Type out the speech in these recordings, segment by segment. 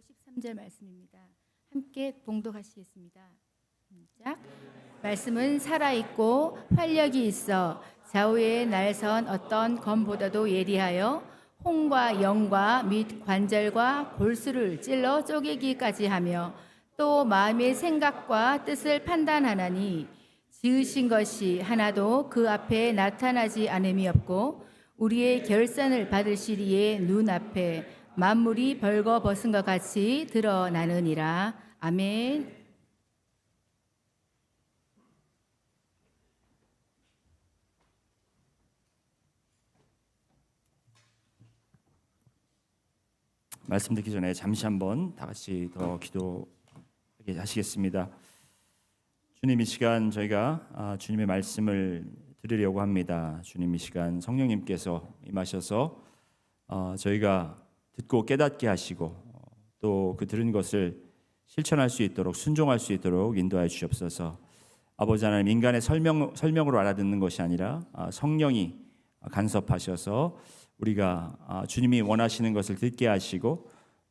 13절 말씀입니다. 함께 봉독하시겠습니다. 시작. 말씀은 살아있고 활력이 있어 좌우에 날선 어떤 검보다도 예리하여 혼과 영과 및 관절과 골수를 찔러 쪼개기까지 하며 또 마음의 생각과 뜻을 판단하나니 지으신 것이 하나도 그 앞에 나타나지 않음이 없고 우리의 결산을 받을 시리의 눈앞에 만물이 벌거벗은 것 같이 드러나느니라. 아멘. 말씀 듣기 전에 잠시 한번 다 같이 더 기도하시겠습니다. 주님, 이 시간 저희가 주님의 말씀을 들으려고 합니다. 주님, 이 시간 성령님께서 임하셔서 저희가 듣고 깨닫게 하시고 또 그 들은 것을 실천할 수 있도록 순종할 수 있도록 인도하여 주시옵소서. 아버지 하나님, 인간의 설명으로 알아듣는 것이 아니라 성령이 간섭하셔서 우리가 주님이 원하시는 것을 듣게 하시고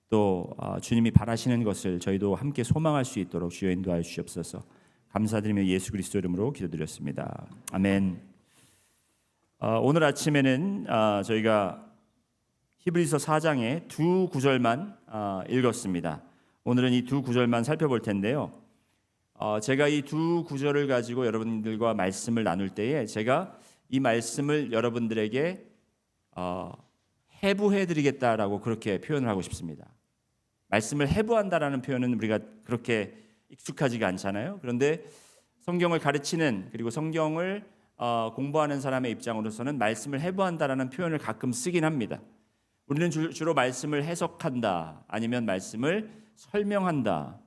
또 주님이 바라시는 것을 저희도 함께 소망할 수 있도록 주여 인도하여 주시옵소서. 감사드리며 예수 그리스도 이름으로 기도드렸습니다. 아멘. 오늘 아침에는 저희가 히브리서 4장의 두 구절만 읽었습니다. 오늘은 이 두 구절만 살펴볼 텐데요. 제가 이 두 구절을 가지고 여러분들과 말씀을 나눌 때에 제가 이 말씀을 여러분들에게 해부해드리겠다라고 그렇게 표현을 하고 싶습니다. 말씀을 해부한다라는 표현은 우리가 그렇게 익숙하지가 않잖아요. 그런데 성경을 가르치는 그리고 성경을 공부하는 사람의 입장으로서는 말씀을 해부한다라는 표현을 가끔 쓰긴 합니다. 우리는 주로 말씀을 해석한다, 아니면 말씀을 설명한다,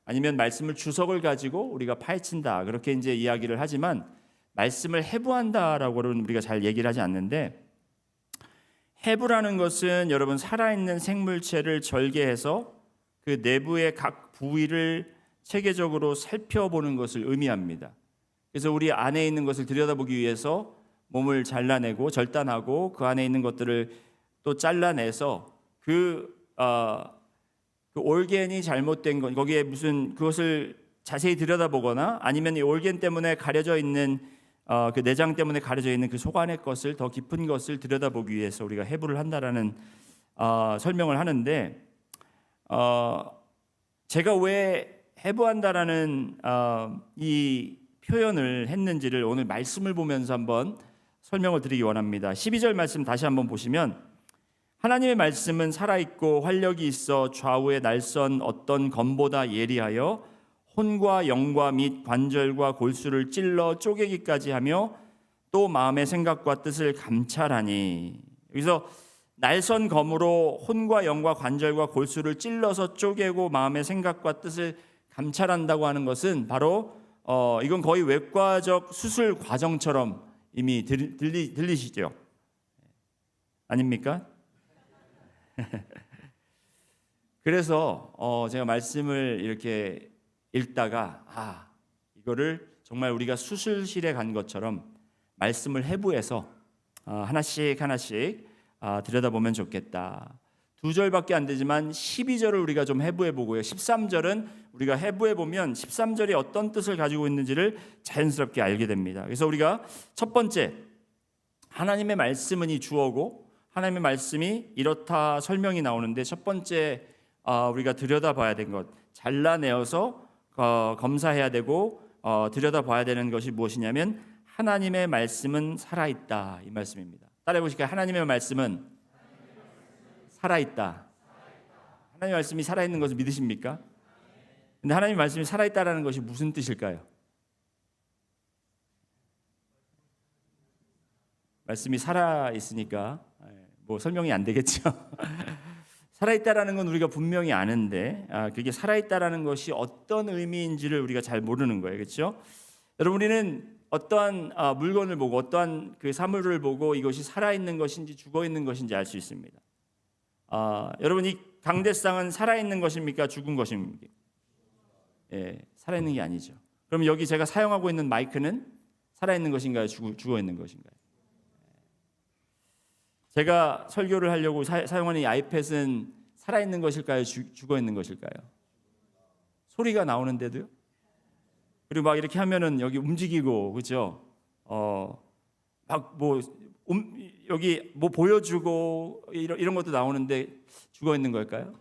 아니면 말씀을 주석을 가지고 우리가 파헤친다, 그렇게 이제 이야기를 하지만 말씀을 해부한다라고는 우리가 잘 얘기를 하지 않는데, 해부라는 것은 여러분 살아있는 생물체를 절개해서 그 내부의 각 부위를 체계적으로 살펴보는 것을 의미합니다. 그래서 우리 안에 있는 것을 들여다보기 위해서 몸을 잘라내고 절단하고 그 안에 있는 것들을 또 잘라내서 그 올겐이 잘못된 것, 거기에 무슨 그것을 자세히 들여다보거나 아니면 이 올겐 때문에 가려져 있는 그 내장 때문에 가려져 있는 그 속 안의 것을 더 깊은 것을 들여다보기 위해서 우리가 해부를 한다라는 설명을 하는데, 제가 왜 해부한다라는 이 표현을 했는지를 오늘 말씀을 보면서 한번 설명을 드리기 원합니다. 12절 말씀 다시 한번 보시면, 하나님의 말씀은 살아있고 활력이 있어 좌우에 날선 어떤 검보다 예리하여 혼과 영과 및 관절과 골수를 찔러 쪼개기까지 하며 또 마음의 생각과 뜻을 감찰하니. 여기서 날선 검으로 혼과 영과 관절과 골수를 찔러서 쪼개고 마음의 생각과 뜻을 감찰한다고 하는 것은 바로 이건 거의 외과적 수술 과정처럼 이미 들리시죠? 아닙니까? 그래서 제가 말씀을 이렇게 읽다가 이거를 정말 우리가 수술실에 간 것처럼 말씀을 해부해서 하나씩 들여다보면 좋겠다. 두 절밖에 안 되지만 12절을 우리가 좀 해부해보고요, 13절은 우리가 해부해보면 13절이 어떤 뜻을 가지고 있는지를 자연스럽게 알게 됩니다. 그래서 우리가 첫 번째, 하나님의 말씀은 이 주어고 하나님의 말씀이 이렇다 설명이 나오는데, 첫 번째 우리가 들여다봐야 된 것, 잘라내어서 검사해야 되고 들여다봐야 되는 것이 무엇이냐면 하나님의 말씀은 살아있다, 이 말씀입니다. 따라해 보실까요? 하나님의 말씀은 살아있다. 하나님의 말씀이 살아있는 것을 믿으십니까? 근데 하나님의 말씀이 살아있다라는 것이 무슨 뜻일까요? 말씀이 살아있으니까 뭐 설명이 안 되겠죠. 살아있다라는 건 우리가 분명히 아는데 그게 살아있다라는 것이 어떤 의미인지를 우리가 잘 모르는 거예요, 그렇죠? 여러분, 우리는 어떠한 물건을 보고 어떠한 그 사물을 보고 이것이 살아있는 것인지 죽어있는 것인지 알 수 있습니다. 여러분, 이 강대상은 살아있는 것입니까? 죽은 것입니까? 살아있는 게 아니죠. 그럼 여기 제가 사용하고 있는 마이크는 살아있는 것인가요? 죽어있는 것인가요? 제가 설교를 하려고 사용하는 이 아이패드는 살아있는 것일까요? 죽어있는 것일까요? 소리가 나오는데도요? 그리고 막 이렇게 하면은 여기 움직이고, 그렇죠? 막 뭐 여기 뭐 보여주고 이런 것도 나오는데 죽어있는 걸까요?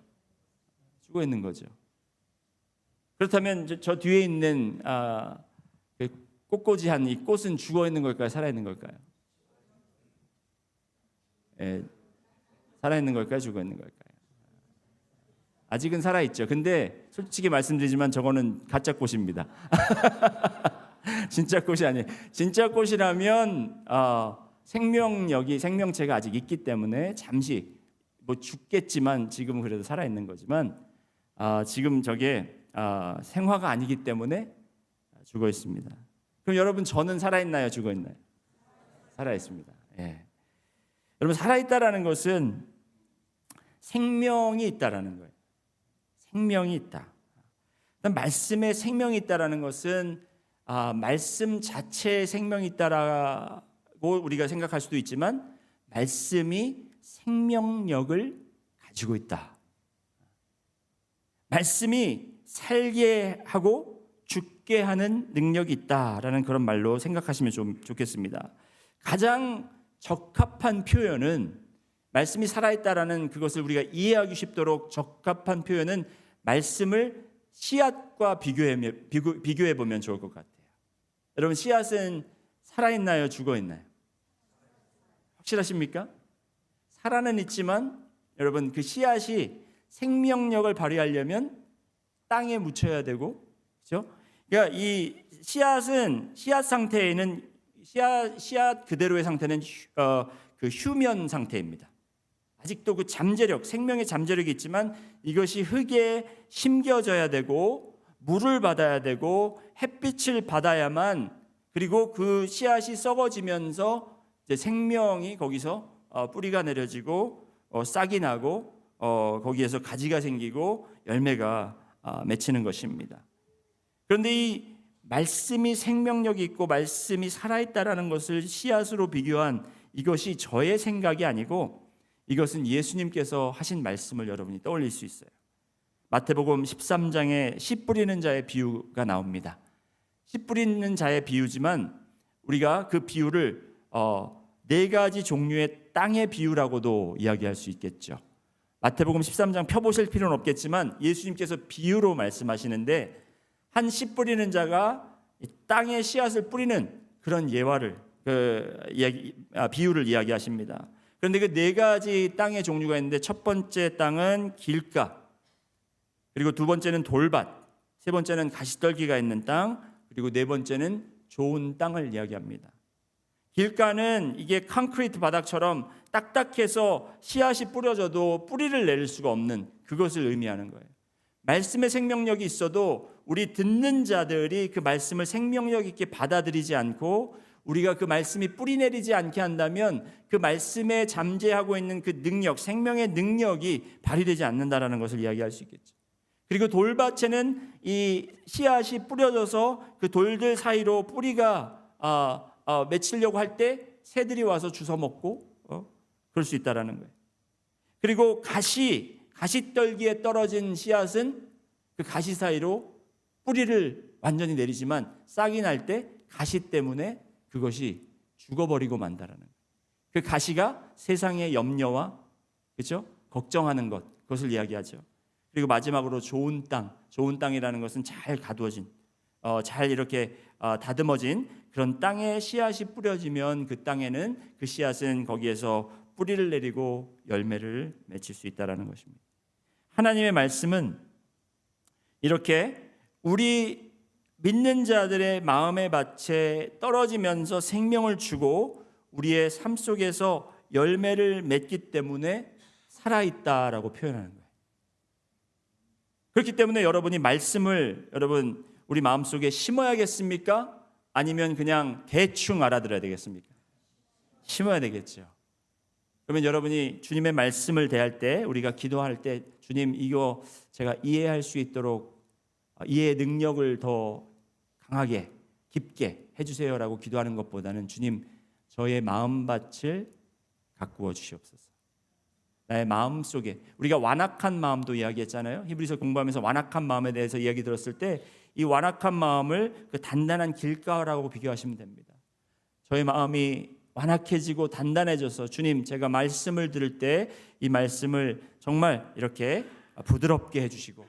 죽어있는 거죠. 그렇다면 저 뒤에 있는 그 꽃꽂이한 이 꽃은 죽어있는 걸까요? 살아있는 걸까요? 예, 살아있는 걸까요? 죽어있는 걸까요? 아직은 살아있죠. 근데 솔직히 말씀드리지만 저거는 가짜 꽃입니다. 진짜 꽃이 아니에요. 진짜 꽃이라면 생명체가 아직 있기 때문에 잠시 뭐 죽겠지만 지금은 그래도 살아있는 거지만 지금 저게 생화가 아니기 때문에 죽어 있습니다. 그럼 여러분 저는 살아있나요? 죽어 있나요? 살아있습니다. 예. 여러분 살아있다라는 것은 생명이 있다라는 거예요. 생명이 있다. 말씀에 생명이 있다라는 것은 말씀 자체에 생명이 있다라고 우리가 생각할 수도 있지만 말씀이 생명력을 가지고 있다. 말씀이 살게 하고 죽게 하는 능력이 있다라는 그런 말로 생각하시면 좀 좋겠습니다. 가장 적합한 표현은 말씀이 살아있다라는 그것을 우리가 이해하기 쉽도록 적합한 표현은 말씀을 씨앗과 비교해 보면 좋을 것 같아요. 여러분 씨앗은 살아있나요? 죽어있나요? 확실하십니까? 살아는 있지만 여러분 그 씨앗이 생명력을 발휘하려면 땅에 묻혀야 되고, 그렇죠? 그러니까 이 씨앗은 씨앗 상태에는 씨앗 그대로의 상태는 그 휴면 상태입니다. 아직도 그 잠재력, 생명의 잠재력이 있지만 이것이 흙에 심겨져야 되고 물을 받아야 되고 햇빛을 받아야만, 그리고 그 씨앗이 썩어지면서 이제 생명이 거기서 뿌리가 내려지고 싹이 나고 거기에서 가지가 생기고 열매가 맺히는 것입니다. 그런데 이 말씀이 생명력이 있고 말씀이 살아있다라는 것을 씨앗으로 비교한 이것이 저의 생각이 아니고 이것은 예수님께서 하신 말씀을 여러분이 떠올릴 수 있어요. 마태복음 13장에 씨 뿌리는 자의 비유가 나옵니다. 씨 뿌리는 자의 비유지만 우리가 그 비유를 네 가지 종류의 땅의 비유라고도 이야기할 수 있겠죠. 마태복음 13장 펴보실 필요는 없겠지만 예수님께서 비유로 말씀하시는데 한 씨 뿌리는 자가 땅에 씨앗을 뿌리는 그런 비유를 이야기하십니다. 그런데 그 네 가지 땅의 종류가 있는데 첫 번째 땅은 길가, 그리고 두 번째는 돌밭, 세 번째는 가시떨기가 있는 땅, 그리고 네 번째는 좋은 땅을 이야기합니다. 길가는 이게 콘크리트 바닥처럼 딱딱해서 씨앗이 뿌려져도 뿌리를 내릴 수가 없는 그것을 의미하는 거예요. 말씀의 생명력이 있어도 우리 듣는 자들이 그 말씀을 생명력 있게 받아들이지 않고 우리가 그 말씀이 뿌리 내리지 않게 한다면 그 말씀에 잠재하고 있는 그 능력, 생명의 능력이 발휘되지 않는다라는 것을 이야기할 수 있겠죠. 그리고 돌밭에는 이 씨앗이 뿌려져서 그 돌들 사이로 뿌리가 맺히려고 할 때 새들이 와서 주워 먹고 그럴 수 있다라는 거예요. 그리고 가시떨기에 떨어진 씨앗은 그 가시 사이로 뿌리를 완전히 내리지만 싹이 날 때 가시 때문에 그것이 죽어버리고 만다라는 거예요. 그 가시가 세상의 염려와 그렇죠? 걱정하는 것, 그것을 이야기하죠. 그리고 마지막으로 좋은 땅이라는 것은 잘 가두어진, 잘 이렇게 다듬어진 그런 땅에 씨앗이 뿌려지면 그 땅에는 그 씨앗은 거기에서 뿌리를 내리고 열매를 맺힐 수 있다라는 것입니다. 하나님의 말씀은 이렇게 우리 믿는 자들의 마음의 밭에 떨어지면서 생명을 주고 우리의 삶 속에서 열매를 맺기 때문에 살아있다라고 표현하는 거예요. 그렇기 때문에 여러분이 말씀을 우리 마음속에 심어야겠습니까? 아니면 그냥 대충 알아들어야 되겠습니까? 심어야 되겠죠. 그러면 여러분이 주님의 말씀을 대할 때, 우리가 기도할 때 주님 이거 제가 이해할 수 있도록 이해의 능력을 더 강하게 깊게 해주세요라고 기도하는 것보다는 주님 저의 마음밭을 가꾸어 주시옵소서. 나의 마음 속에, 우리가 완악한 마음도 이야기했잖아요. 히브리서 공부하면서 완악한 마음에 대해서 이야기 들었을 때 이 완악한 마음을 그 단단한 길가라고 비교하시면 됩니다. 저의 마음이 완악해지고 단단해져서 주님, 제가 말씀을 들을 때 이 말씀을 정말 이렇게 부드럽게 해주시고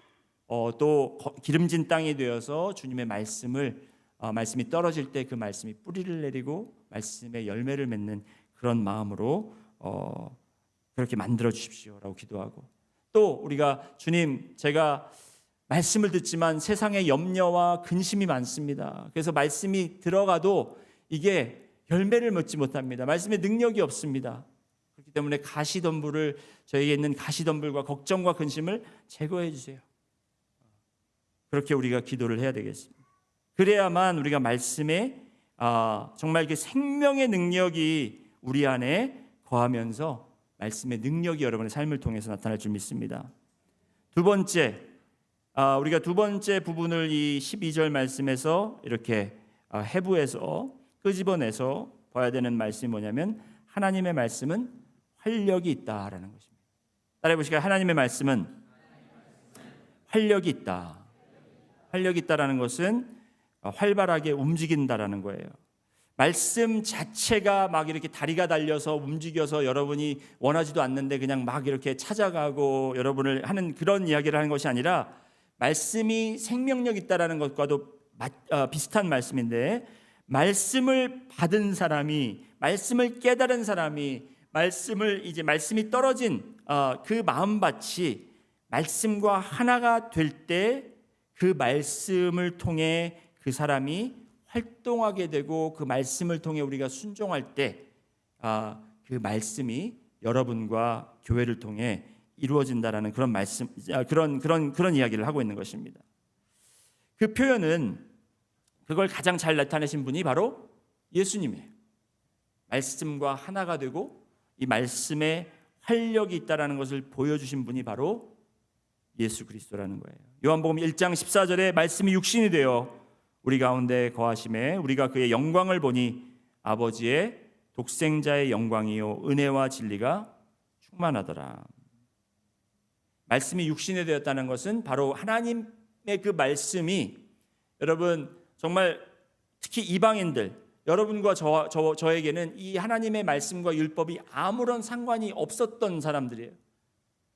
또 기름진 땅이 되어서 주님의 말씀이 떨어질 때 그 말씀이 뿌리를 내리고 말씀의 열매를 맺는 그런 마음으로 그렇게 만들어 주십시오라고 기도하고, 또 우리가 주님, 제가 말씀을 듣지만 세상에 염려와 근심이 많습니다. 그래서 말씀이 들어가도 이게 열매를 맺지 못합니다. 말씀에 능력이 없습니다. 그렇기 때문에 가시덤불을, 저에게 있는 가시덤불과 걱정과 근심을 제거해 주세요. 그렇게 우리가 기도를 해야 되겠습니다. 그래야만 우리가 말씀에 정말 그 생명의 능력이 우리 안에 거하면서 말씀의 능력이 여러분의 삶을 통해서 나타날 줄 믿습니다. 두 번째, 우리가 두 번째 부분을 이 12절 말씀에서 이렇게 해부해서 끄집어내서 봐야 되는 말씀이 뭐냐면, 하나님의 말씀은 활력이 있다라는 것입니다. 따라해 보실까요? 하나님의 말씀은 활력이 있다. 활력이 있다라는 것은 활발하게 움직인다라는 거예요. 말씀 자체가 막 이렇게 다리가 달려서 움직여서 여러분이 원하지도 않는데 그냥 막 이렇게 찾아가고 여러분을 하는 그런 이야기를 하는 것이 아니라, 말씀이 생명력 있다라는 것과도 비슷한 말씀인데, 말씀을 받은 사람이, 말씀을 깨달은 사람이, 말씀이 떨어진 그 마음밭이 말씀과 하나가 될 때 그 말씀을 통해 그 사람이 활동하게 되고, 그 말씀을 통해 우리가 순종할 때 그 말씀이 여러분과 교회를 통해 이루어진다라는 그런 말씀, 그런 이야기를 하고 있는 것입니다. 그 표현은, 그걸 가장 잘 나타내신 분이 바로 예수님이에요. 말씀과 하나가 되고 이 말씀에 활력이 있다라는 것을 보여주신 분이 바로 예수 그리스도라는 거예요. 요한복음 1장 14절에 말씀이 육신이 되어 우리 가운데 거하심에 우리가 그의 영광을 보니 아버지의 독생자의 영광이요 은혜와 진리가 충만하더라. 말씀이 육신이 되었다는 것은 바로 하나님의 그 말씀이, 여러분 정말 특히 이방인들, 여러분과 저에게는 이 하나님의 말씀과 율법이 아무런 상관이 없었던 사람들이에요.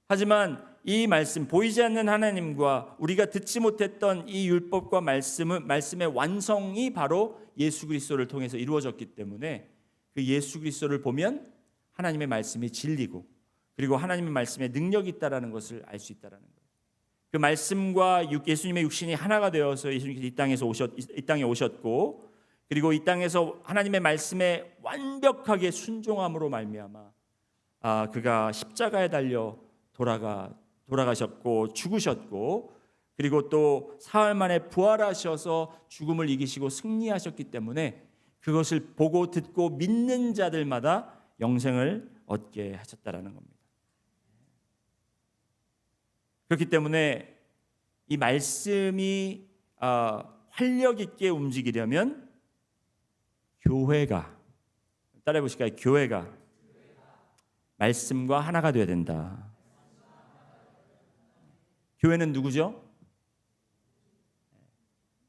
하지만 이 말씀, 보이지 않는 하나님과 우리가 듣지 못했던 이 율법과 말씀의 완성이 바로 예수 그리스도를 통해서 이루어졌기 때문에, 그 예수 그리스도를 보면 하나님의 말씀이 진리고, 그리고 하나님의 말씀에 능력이 있다라는 것을 알 수 있다라는 거예요. 그 말씀과 예수님의 육신이 하나가 되어서 예수님께서 이 땅에 오셨고, 그리고 이 땅에서 하나님의 말씀에 완벽하게 순종함으로 말미암아 그가 십자가에 달려 돌아가셨고 죽으셨고, 그리고 또 사흘 만에 부활하셔서 죽음을 이기시고 승리하셨기 때문에 그것을 보고 듣고 믿는 자들마다 영생을 얻게 하셨다라는 겁니다. 그렇기 때문에 이 말씀이 활력 있게 움직이려면 교회가, 따라해 보실까요? 교회가 말씀과 하나가 되어야 된다. 교회는 누구죠?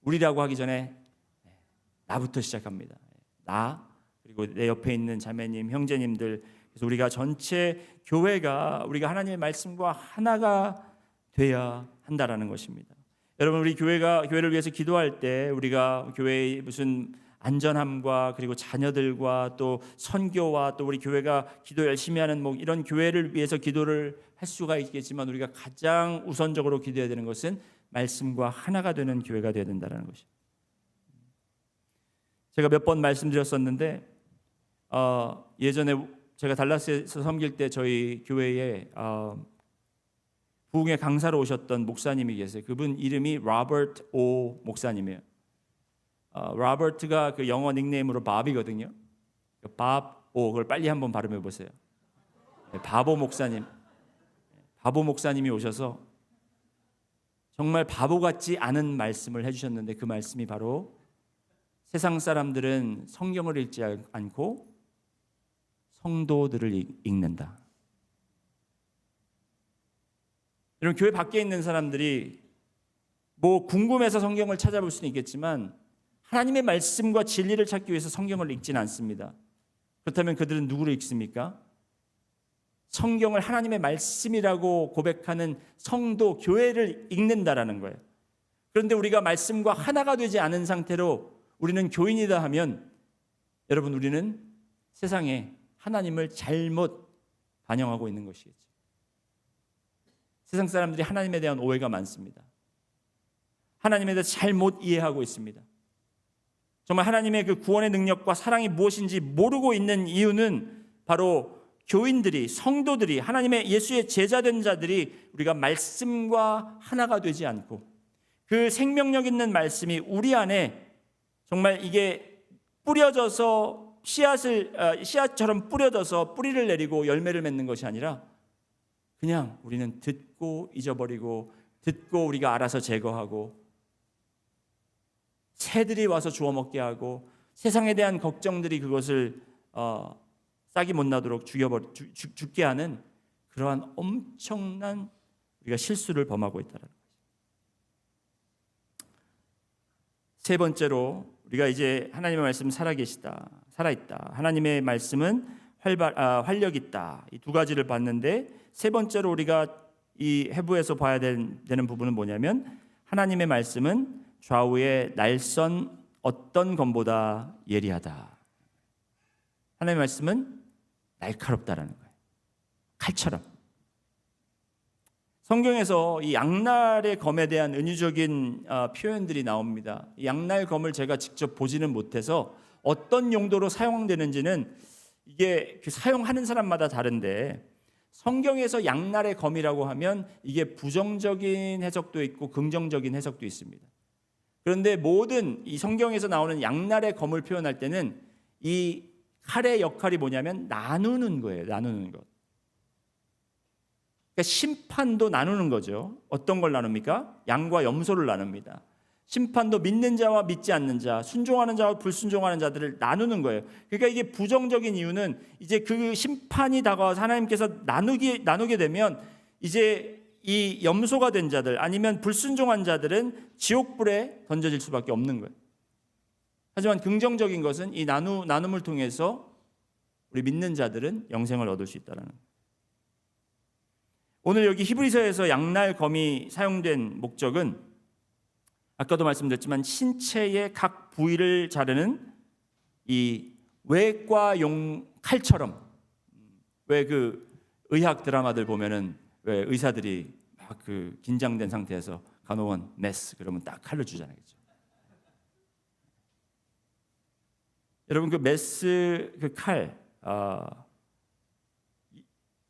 우리라고 하기 전에 나부터 시작합니다. 나, 그리고 내 옆에 있는 자매님, 형제님들. 그래서 우리가 전체 교회가, 우리가 하나님의 말씀과 하나가 돼야 한다라는 것입니다. 여러분, 우리 교회를 위해서 기도할 때 우리가 교회의 무슨 안전함과 그리고 자녀들과 또 선교와 또 우리 교회가 기도 열심히 하는 이런 교회를 위해서 기도를 할 수가 있겠지만, 우리가 가장 우선적으로 기도해야 되는 것은 말씀과 하나가 되는 교회가 되어야 된다는 것입니다. 제가 몇 번 말씀드렸었는데, 예전에 제가 달라스에서 섬길 때 저희 교회에 부흥의 강사로 오셨던 목사님이 계세요. 그분 이름이 로버트 오 목사님이에요. 로버트가 그 영어 닉네임으로 밥이거든요. 밥 오, 그걸 빨리 한번 발음해 보세요. 바보 목사님. 바보 목사님이 오셔서 정말 바보 같지 않은 말씀을 해주셨는데, 그 말씀이 바로 세상 사람들은 성경을 읽지 않고 성도들을 읽는다. 여러분, 교회 밖에 있는 사람들이 뭐 궁금해서 성경을 찾아볼 수는 있겠지만 하나님의 말씀과 진리를 찾기 위해서 성경을 읽지는 않습니다. 그렇다면 그들은 누구를 읽습니까? 성경을 하나님의 말씀이라고 고백하는 성도, 교회를 읽는다라는 거예요. 그런데 우리가 말씀과 하나가 되지 않은 상태로 우리는 교인이다 하면 여러분, 우리는 세상에 하나님을 잘못 반영하고 있는 것이겠죠. 세상 사람들이 하나님에 대한 오해가 많습니다. 하나님에 대해서 잘못 이해하고 있습니다. 정말 하나님의 그 구원의 능력과 사랑이 무엇인지 모르고 있는 이유는 바로 교인들이, 성도들이, 하나님의 예수의 제자된 자들이 우리가 말씀과 하나가 되지 않고 그 생명력 있는 말씀이 우리 안에 정말 이게 뿌려져서 씨앗처럼 뿌려져서 뿌리를 내리고 열매를 맺는 것이 아니라 그냥 우리는 듣고 잊어버리고 듣고 우리가 알아서 제거하고 새들이 와서 주워 먹게 하고 세상에 대한 걱정들이 그것을 싹이 못 나도록 죽게 하는 그러한 엄청난 우리가 실수를 범하고 있다는 거죠. 세 번째로 우리가 이제 하나님의 말씀 살아있다. 하나님의 말씀은 활력 있다. 이 두 가지를 봤는데 세 번째로 우리가 이 해부에서 봐야 되는 부분은 뭐냐면 하나님의 말씀은 좌우의 날선 어떤 검보다 예리하다. 하나님의 말씀은 날카롭다라는 거예요. 칼처럼. 성경에서 이 양날의 검에 대한 은유적인 표현들이 나옵니다. 이 양날 검을 제가 직접 보지는 못해서 어떤 용도로 사용되는지는 이게 그 사용하는 사람마다 다른데 성경에서 양날의 검이라고 하면 이게 부정적인 해석도 있고 긍정적인 해석도 있습니다. 그런데 모든 이 성경에서 나오는 양날의 검을 표현할 때는 이 칼의 역할이 뭐냐면 나누는 거예요. 나누는 것. 그러니까 심판도 나누는 거죠. 어떤 걸 나눕니까? 양과 염소를 나눕니다. 심판도 믿는 자와 믿지 않는 자, 순종하는 자와 불순종하는 자들을 나누는 거예요. 그러니까 이게 부정적인 이유는 이제 그 심판이 다가와서 하나님께서 나누게 되면 이제 이 염소가 된 자들 아니면 불순종한 자들은 지옥불에 던져질 수밖에 없는 거예요. 하지만 긍정적인 것은 이 나눔을 통해서 우리 믿는 자들은 영생을 얻을 수 있다는 거예요. 오늘 여기 히브리서에서 양날 검이 사용된 목적은 아까도 말씀드렸지만 신체의 각 부위를 자르는 이 외과용 칼처럼, 왜 그 의학 드라마들 보면은 왜 의사들이 막 그 긴장된 상태에서 간호원 메스 그러면 딱 칼을 주잖아요. 그렇죠? 여러분 그 메스 그 칼,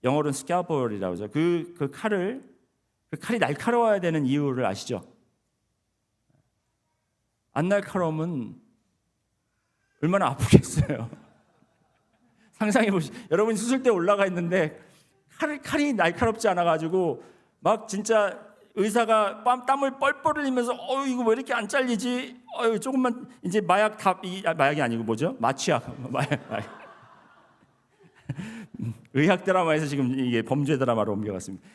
영어로는 스캐벌이라고 하죠. 그 칼이 날카로워야 되는 이유를 아시죠? 안 날카로우면 얼마나 아프겠어요. 상상해 보시죠. 여러분 수술대 올라가 있는데 칼이 날카롭지 않아 가지고 막 진짜 의사가 땀을 뻘뻘 흘리면서 이거 왜 이렇게 안 잘리지? 조금만 이제 마약이 아니고 뭐죠? 마취약. 의학 드라마에서 지금 이게 범죄 드라마로 옮겨갔습니다.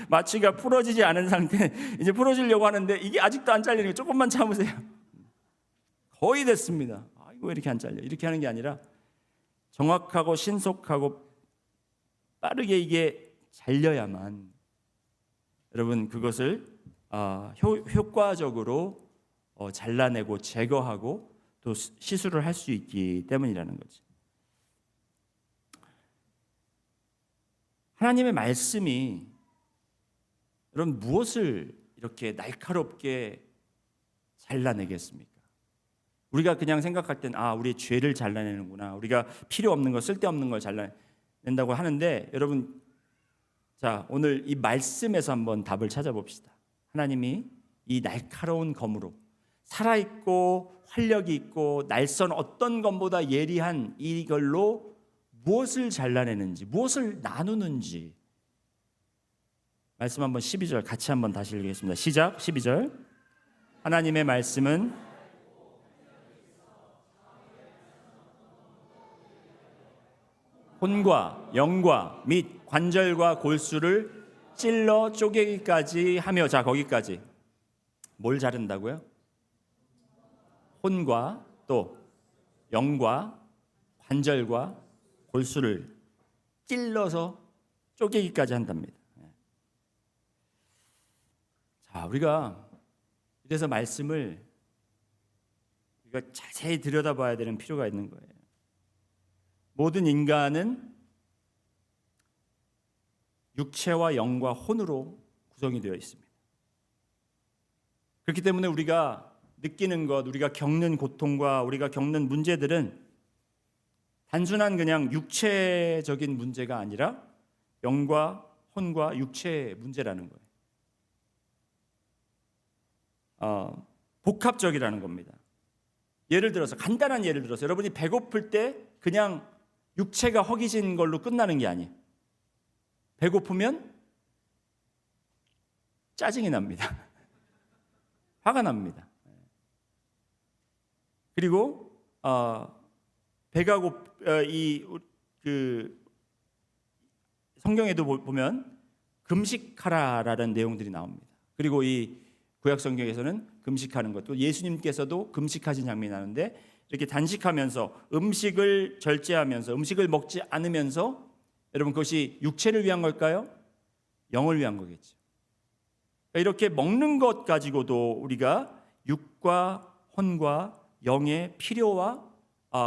마취가 풀어지지 않은 상태, 이제 풀어지려고 하는데 이게 아직도 안 잘리는 거 조금만 참으세요. 거의 됐습니다. 이거 왜 이렇게 안 잘려? 이렇게 하는 게 아니라 정확하고 신속하고 빠르게 이게 잘려야만 여러분 그것을 효과적으로 잘라내고 제거하고 또 시술을 할 수 있기 때문이라는 거죠. 하나님의 말씀이 여러분 무엇을 이렇게 날카롭게 잘라내겠습니까? 우리가 그냥 생각할 땐 우리의 죄를 잘라내는구나. 우리가 필요 없는 거, 쓸데없는 걸 잘라낸다고 하는데 여러분 자, 오늘 이 말씀에서 한번 답을 찾아봅시다. 하나님이 이 날카로운 검으로 살아있고 활력이 있고 날선 어떤 검보다 예리한 이걸로 무엇을 잘라내는지, 무엇을 나누는지 말씀 한번 12절 같이 한번 다시 읽겠습니다. 시작. 12절. 하나님의 말씀은 혼과 영과 및 관절과 골수를 찔러 쪼개기까지 하며. 자, 거기까지. 뭘 자른다고요? 혼과 또 영과 관절과 골수를 찔러서 쪼개기까지 한답니다. 자, 우리가 이래서 말씀을 우리가 자세히 들여다봐야 되는 필요가 있는 거예요. 모든 인간은 육체와 영과 혼으로 구성이 되어 있습니다. 그렇기 때문에 우리가 느끼는 것, 우리가 겪는 고통과 우리가 겪는 문제들은 단순한 그냥 육체적인 문제가 아니라 영과 혼과 육체의 문제라는 거예요. 복합적이라는 겁니다. 예를 들어서, 간단한 예를 들어서 여러분이 배고플 때 그냥 육체가 허기진 걸로 끝나는 게 아니에요. 배고프면 짜증이 납니다. 화가 납니다. 그리고 배가 성경에도 보면 금식하라라는 내용들이 나옵니다. 그리고 이 구약 성경에서는 금식하는 것도, 예수님께서도 금식하신 장면이 나는데, 이렇게 단식하면서 음식을 절제하면서 음식을 먹지 않으면서, 여러분 그것이 육체를 위한 걸까요? 영을 위한 거겠죠. 이렇게 먹는 것 가지고도 우리가 육과 혼과 영의 필요와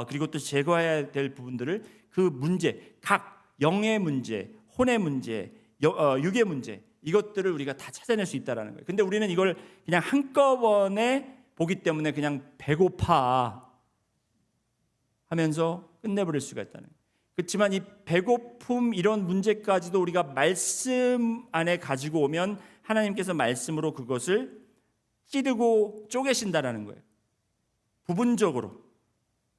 그리고 또 제거해야 될 부분들을, 그 문제, 각 영의 문제, 혼의 문제, 육의 문제, 이것들을 우리가 다 찾아낼 수 있다는 거예요. 근데 우리는 이걸 그냥 한꺼번에 보기 때문에 그냥 배고파 하면서 끝내버릴 수가 있다는 거예요. 그렇지만 이 배고픔, 이런 문제까지도 우리가 말씀 안에 가지고 오면 하나님께서 말씀으로 그것을 찌르고 쪼개신다라는 거예요. 부분적으로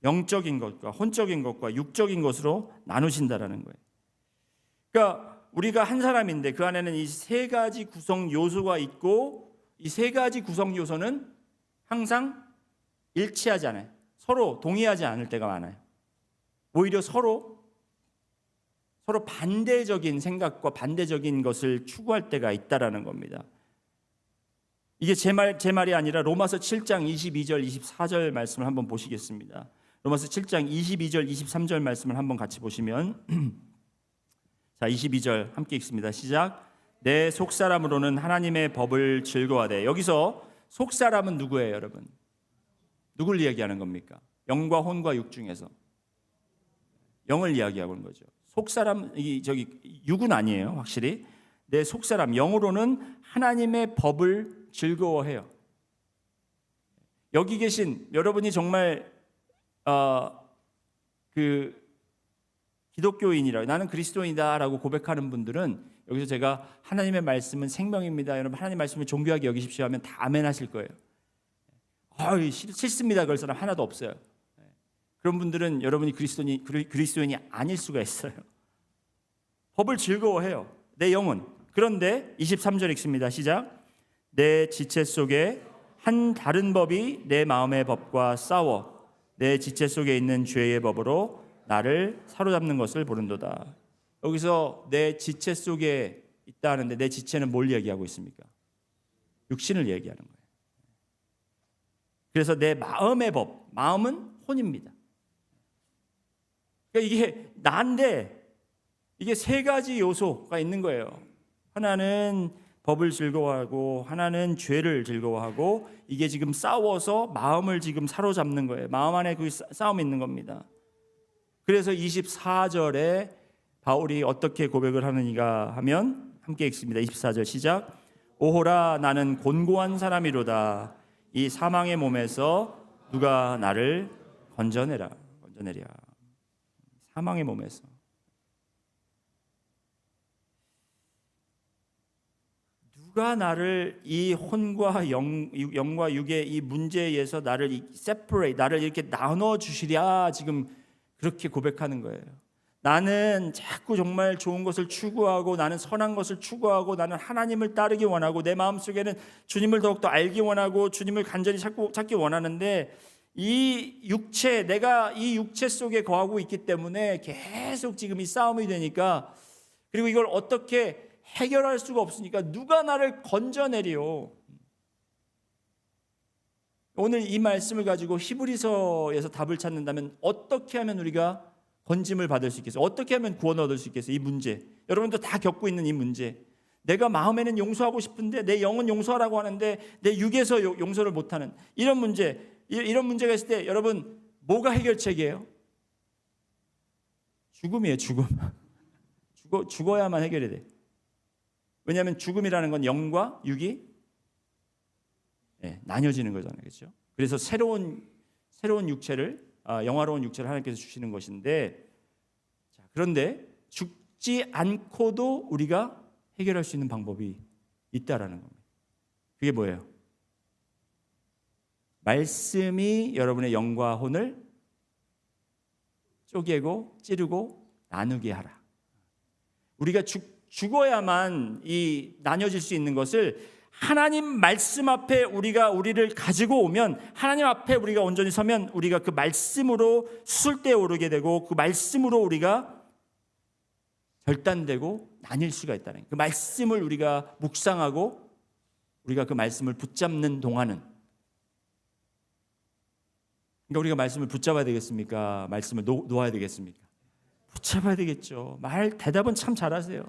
영적인 것과 혼적인 것과 육적인 것으로 나누신다라는 거예요. 그러니까 우리가 한 사람인데 그 안에는 이 세 가지 구성 요소가 있고, 이 세 가지 구성 요소는 항상 일치하지 않아요. 서로 동의하지 않을 때가 많아요. 오히려 서로 반대적인 생각과 반대적인 것을 추구할 때가 있다라는 겁니다. 이게 제 말이 아니라 로마서 7장 22절 24절 말씀을 한번 보시겠습니다. 로마서 7장 22절 23절 말씀을 한번 같이 보시면 자, 22절 함께 읽습니다. 시작. 내 속사람으로는 하나님의 법을 즐거워하되. 여기서 속사람은 누구예요, 여러분? 누굴 이야기하는 겁니까? 영과 혼과 육 중에서 영을 이야기하고 있는 거죠. 속사람, 육은 아니에요, 확실히. 내 속사람, 영으로는 하나님의 법을 즐거워해요. 여기 계신 여러분이 정말 기독교인이라, 나는 그리스도인이다라고 고백하는 분들은, 여기서 제가 하나님의 말씀은 생명입니다, 여러분 하나님의 말씀을 존귀하게 여기십시오 하면 다 아멘 하실 거예요. 싫습니다 그럴 사람 하나도 없어요. 그런 분들은 여러분이 그리스도인이 아닐 수가 있어요. 법을 즐거워해요, 내 영은. 그런데 23절 읽습니다. 시작. 내 지체 속에 한 다른 법이 내 마음의 법과 싸워 내 지체 속에 있는 죄의 법으로 나를 사로잡는 것을 보는도다. 여기서 내 지체 속에 있다 하는데, 내 지체는 뭘 얘기하고 있습니까? 육신을 얘기하는 거예요. 그래서 내 마음의 법, 마음은 혼입니다. 그러니까 이게 나인데 이게 세 가지 요소가 있는 거예요. 하나는 법을 즐거워하고 하나는 죄를 즐거워하고, 이게 지금 싸워서 마음을 지금 사로잡는 거예요. 마음 안에 그 싸움이 있는 겁니다. 그래서 24절에 바울이 어떻게 고백을 하느니가 하면 함께 읽습니다. 24절 시작. 오호라 나는 곤고한 사람이로다. 이 사망의 몸에서 누가 나를 건져내랴. 사망의 몸에서. 누가 나를 이 혼과 영과 육의 이 문제에서 나를 separate, 나를 이렇게 나눠 주시랴, 지금 그렇게 고백하는 거예요. 나는 자꾸 정말 좋은 것을 추구하고, 나는 선한 것을 추구하고, 나는 하나님을 따르기 원하고, 내 마음속에는 주님을 더욱더 알기 원하고, 주님을 간절히 찾기 원하는데, 내가 이 육체 속에 거하고 있기 때문에 계속 지금 이 싸움이 되니까, 그리고 이걸 어떻게 해결할 수가 없으니까 누가 나를 건져내리요. 오늘 이 말씀을 가지고 히브리서에서 답을 찾는다면 어떻게 하면 우리가 건짐을 받을 수 있겠어요? 어떻게 하면 구원 얻을 수 있겠어요? 이 문제, 여러분도 다 겪고 있는 이 문제. 내가 마음에는 용서하고 싶은데 내 영은 용서하라고 하는데 내 육에서 용서를 못하는 이런 문제, 이런 문제가 있을 때 여러분 뭐가 해결책이에요? 죽음이에요. 죽어야만 해결이 돼. 왜냐하면 죽음이라는 건 영과 육이 나뉘어지는 거잖아요, 그렇죠? 그래서 새로운 육체를, 영화로운 육체를 하나님께서 주시는 것인데, 그런데 죽지 않고도 우리가 해결할 수 있는 방법이 있다라는 겁니다. 그게 뭐예요? 말씀이 여러분의 영과 혼을 쪼개고 찌르고 나누게 하라. 우리가 죽어야만 이 나뉘어질 수 있는 것을 하나님 말씀 앞에 우리를 가지고 오면, 하나님 앞에 우리가 온전히 서면 우리가 그 말씀으로 수술대에 오르게 되고 그 말씀으로 우리가 결단되고 나뉠 수가 있다는 거예요. 그 말씀을 우리가 묵상하고 우리가 그 말씀을 붙잡는 동안은, 그러니까 우리가 말씀을 붙잡아야 되겠습니까? 말씀을 놓아야 되겠습니까? 붙잡아야 되겠죠. 대답은 참 잘하세요.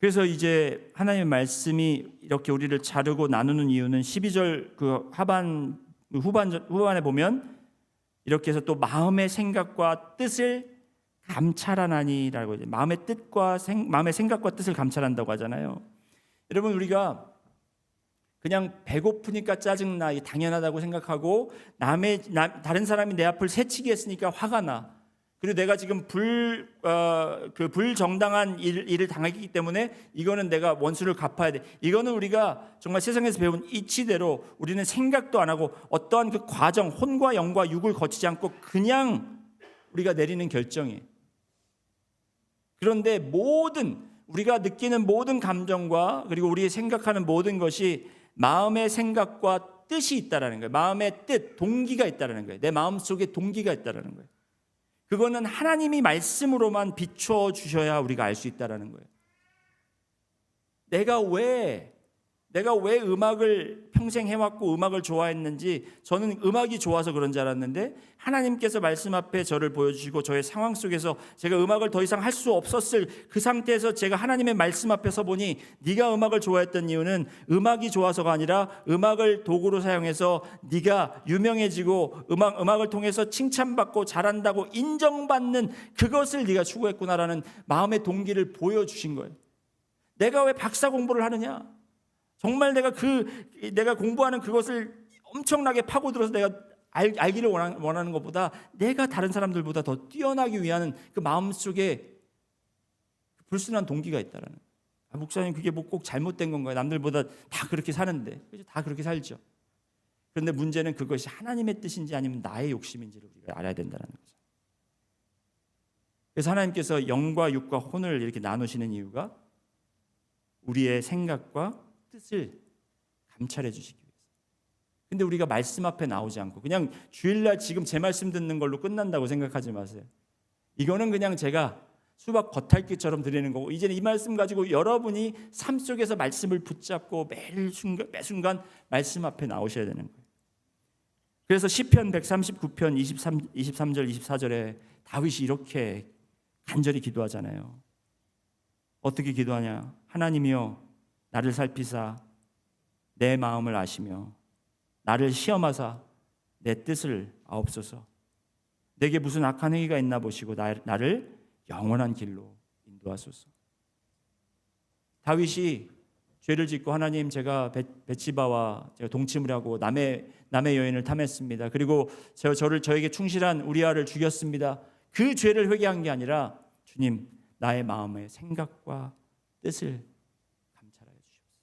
그래서 이제 하나님의 말씀이 이렇게 우리를 자르고 나누는 이유는 12절 그 후반에 보면 이렇게 해서 또 마음의 생각과 뜻을 감찰하나니라고, 이제 마음의 생각과 뜻을 감찰한다고 하잖아요. 여러분, 우리가 그냥 배고프니까 짜증나, 당연하다고 생각하고 다른 사람이 내 앞을 새치기 했으니까 화가 나, 그리고 내가 지금 불정당한 일을 당하기 때문에 이거는 내가 원수를 갚아야 돼. 이거는 우리가 정말 세상에서 배운 이치대로 우리는 생각도 안 하고 어떠한 그 과정, 혼과 영과 육을 거치지 않고 그냥 우리가 내리는 결정이에요. 그런데 우리가 느끼는 모든 감정과 그리고 우리가 생각하는 모든 것이 마음의 생각과 뜻이 있다라는 거예요. 마음의 뜻, 동기가 있다라는 거예요. 내 마음 속에 동기가 있다라는 거예요. 그거는 하나님이 말씀으로만 비춰 주셔야 우리가 알 수 있다라는 거예요. 내가 왜 음악을 평생 해왔고 음악을 좋아했는지, 저는 음악이 좋아서 그런 줄 알았는데 하나님께서 말씀 앞에 저를 보여주시고 저의 상황 속에서 제가 음악을 더 이상 할 수 없었을 그 상태에서 제가 하나님의 말씀 앞에 서 보니, 네가 음악을 좋아했던 이유는 음악이 좋아서가 아니라 음악을 도구로 사용해서 네가 유명해지고 음악을 통해서 칭찬받고 잘한다고 인정받는 그것을 네가 추구했구나라는 마음의 동기를 보여주신 거예요. 내가 왜 박사 공부를 하느냐? 정말 내가 공부하는 그것을 엄청나게 파고들어서 내가 알기를 원하는 것보다 내가 다른 사람들보다 더 뛰어나기 위한 그 마음속에 불순한 동기가 있다라는 거예요. 목사님, 그게 뭐 꼭 잘못된 건가요? 남들보다 다 그렇게 사는데. 그렇죠? 다 그렇게 살죠. 그런데 문제는 그것이 하나님의 뜻인지 아니면 나의 욕심인지를 우리가 알아야 된다는 거죠. 그래서 하나님께서 영과 육과 혼을 이렇게 나누시는 이유가 우리의 생각과 뜻을 감찰해 주시기 위해서. 근데 우리가 말씀 앞에 나오지 않고 그냥 주일날 지금 제 말씀 듣는 걸로 끝난다고 생각하지 마세요. 이거는 그냥 제가 수박 겉핥기처럼 드리는 거고, 이제는 이 말씀 가지고 여러분이 삶 속에서 말씀을 붙잡고 매 순간 말씀 앞에 나오셔야 되는 거예요. 그래서 시편 139편 23절 24절에 다윗이 이렇게 간절히 기도하잖아요. 어떻게 기도하냐? 하나님이여, 나를 살피사 내 마음을 아시며 나를 시험하사 내 뜻을 아옵소서. 내게 무슨 악한 행위가 있나 보시고 나를 영원한 길로 인도하소서. 다윗이 죄를 짓고, 하나님, 제가 벳시바와 제가 동침을 하고 남의 여인을 탐했습니다. 그리고 저에게 충실한 우리아를 죽였습니다. 그 죄를 회개한 게 아니라, 주님, 나의 마음의 생각과 뜻을 감찰하여 주시옵소서.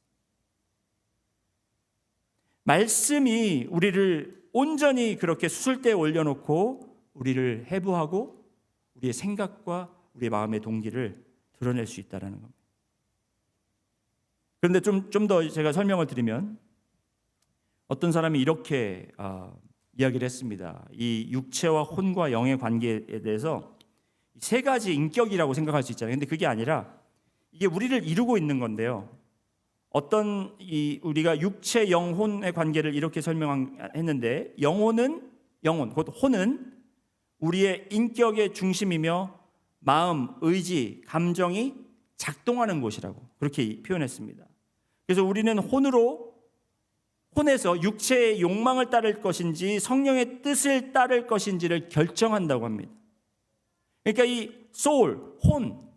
말씀이 우리를 온전히 그렇게 수술대에 올려놓고 우리를 해부하고 우리의 생각과 우리의 마음의 동기를 드러낼 수 있다는 겁니다. 그런데 좀 더 제가 설명을 드리면, 어떤 사람이 이렇게 이야기를 했습니다. 이 육체와 혼과 영의 관계에 대해서 세 가지 인격이라고 생각할 수 있잖아요. 근데 그게 아니라 이게 우리를 이루고 있는 건데요. 어떤 우리가 육체, 영혼의 관계를 이렇게 설명했는데 영혼, 곧 혼은 우리의 인격의 중심이며 마음, 의지, 감정이 작동하는 곳이라고 그렇게 표현했습니다. 그래서 우리는 혼에서 육체의 욕망을 따를 것인지 성령의 뜻을 따를 것인지를 결정한다고 합니다. 그러니까 이 소울,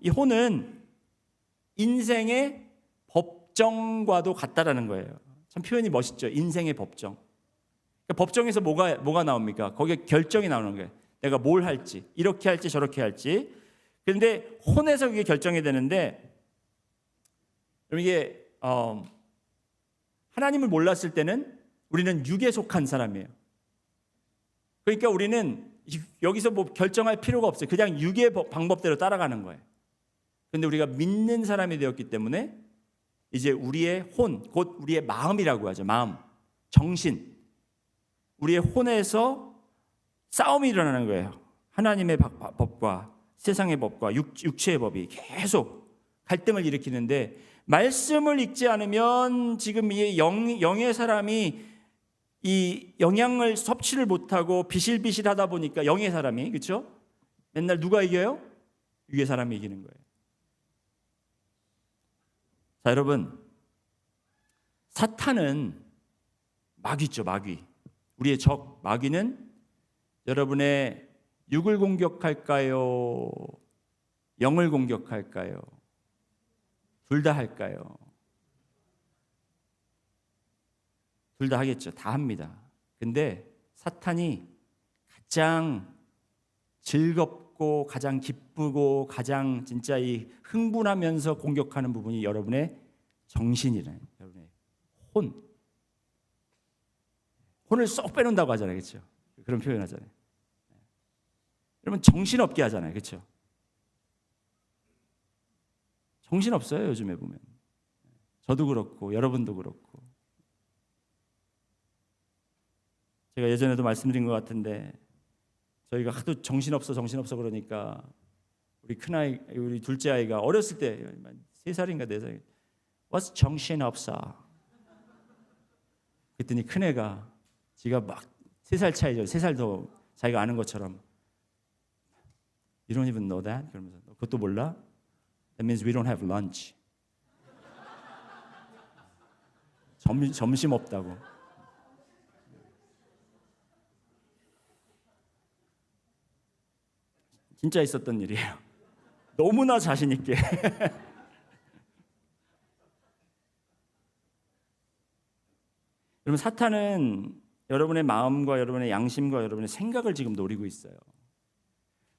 이 혼은 인생의 법정과도 같다라는 거예요. 참 표현이 멋있죠. 인생의 법정. 그러니까 법정에서 뭐가 나옵니까? 거기에 결정이 나오는 거예요. 내가 뭘 할지, 이렇게 할지 저렇게 할지. 그런데 혼에서 그게 결정이 되는데, 그럼 이게 하나님을 몰랐을 때는 우리는 육에 속한 사람이에요. 그러니까 우리는 여기서 뭐 결정할 필요가 없어요. 그냥 육의 방법대로 따라가는 거예요. 그런데 우리가 믿는 사람이 되었기 때문에 이제 우리의 혼, 곧 우리의 마음이라고 하죠. 마음, 정신, 우리의 혼에서 싸움이 일어나는 거예요. 하나님의 법과 세상의 법과 육체의 법이 계속 갈등을 일으키는데, 말씀을 읽지 않으면 지금 이 영의 사람이 이 영향을 섭취를 못하고 비실비실하다 보니까 영의 사람이, 그렇죠? 맨날 누가 이겨요? 육의 사람이 이기는 거예요. 자, 여러분, 사탄은 마귀죠. 마귀. 우리의 적 마귀는 여러분의 육을 공격할까요? 영을 공격할까요? 둘 다 할까요? 둘 다 하겠죠. 다 합니다. 근데 사탄이 가장 즐겁고 가장 기쁘고 가장 진짜 이 흥분하면서 공격하는 부분이 여러분의 정신이라는, 여러분의 혼을 쏙 빼놓는다고 하잖아요. 그렇죠? 그런 표현 하잖아요. 여러분 정신없게 하잖아요. 그렇죠? 정신없어요. 요즘에 보면. 저도 그렇고 여러분도 그렇고. 제가 예전에도 말씀드린 것 같은데, 저희가 하도 정신없어 그러니까 우리 둘째 아이가 어렸을 때 3살인가 4살, What's 정신없어? 그랬더니 큰애가 지가 막 3살 차이죠. 3살 더 자기가 아는 것처럼 You don't even know that? 그러면서 그것도 몰라? That means we don't have lunch. 점심 없다고. 진짜 있었던 일이에요. 너무나 자신 있게. 여러분, 사탄은 여러분의 마음과 여러분의 양심과 여러분의 생각을 지금 노리고 있어요.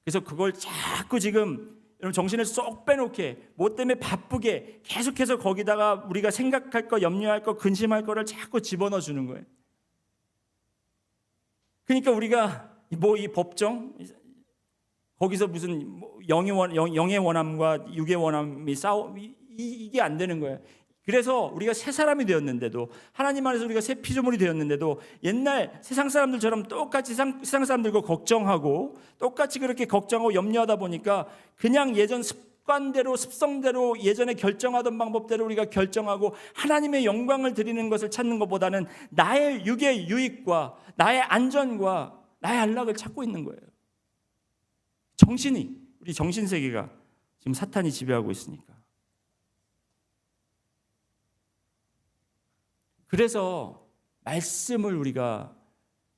그래서 그걸 자꾸 지금 여러분 정신을 쏙 빼놓게, 뭐 때문에 바쁘게 계속해서 거기다가 우리가 생각할 거, 염려할 거, 근심할 거를 자꾸 집어넣어 주는 거예요. 그러니까 우리가 뭐 이 법정, 거기서 무슨 영의 원함과 육의 원함이 이게 안 되는 거예요. 그래서 우리가 새 사람이 되었는데도, 하나님 안에서 우리가 새 피조물이 되었는데도 옛날 세상 사람들처럼 똑같이 세상 사람들과 걱정하고 똑같이 그렇게 걱정하고 염려하다 보니까 그냥 예전 습성대로 예전에 결정하던 방법대로 우리가 결정하고 하나님의 영광을 드리는 것을 찾는 것보다는 나의 육의 유익과 나의 안전과 나의 안락을 찾고 있는 거예요. 우리 정신세계가 지금 사탄이 지배하고 있으니까. 그래서 말씀을 우리가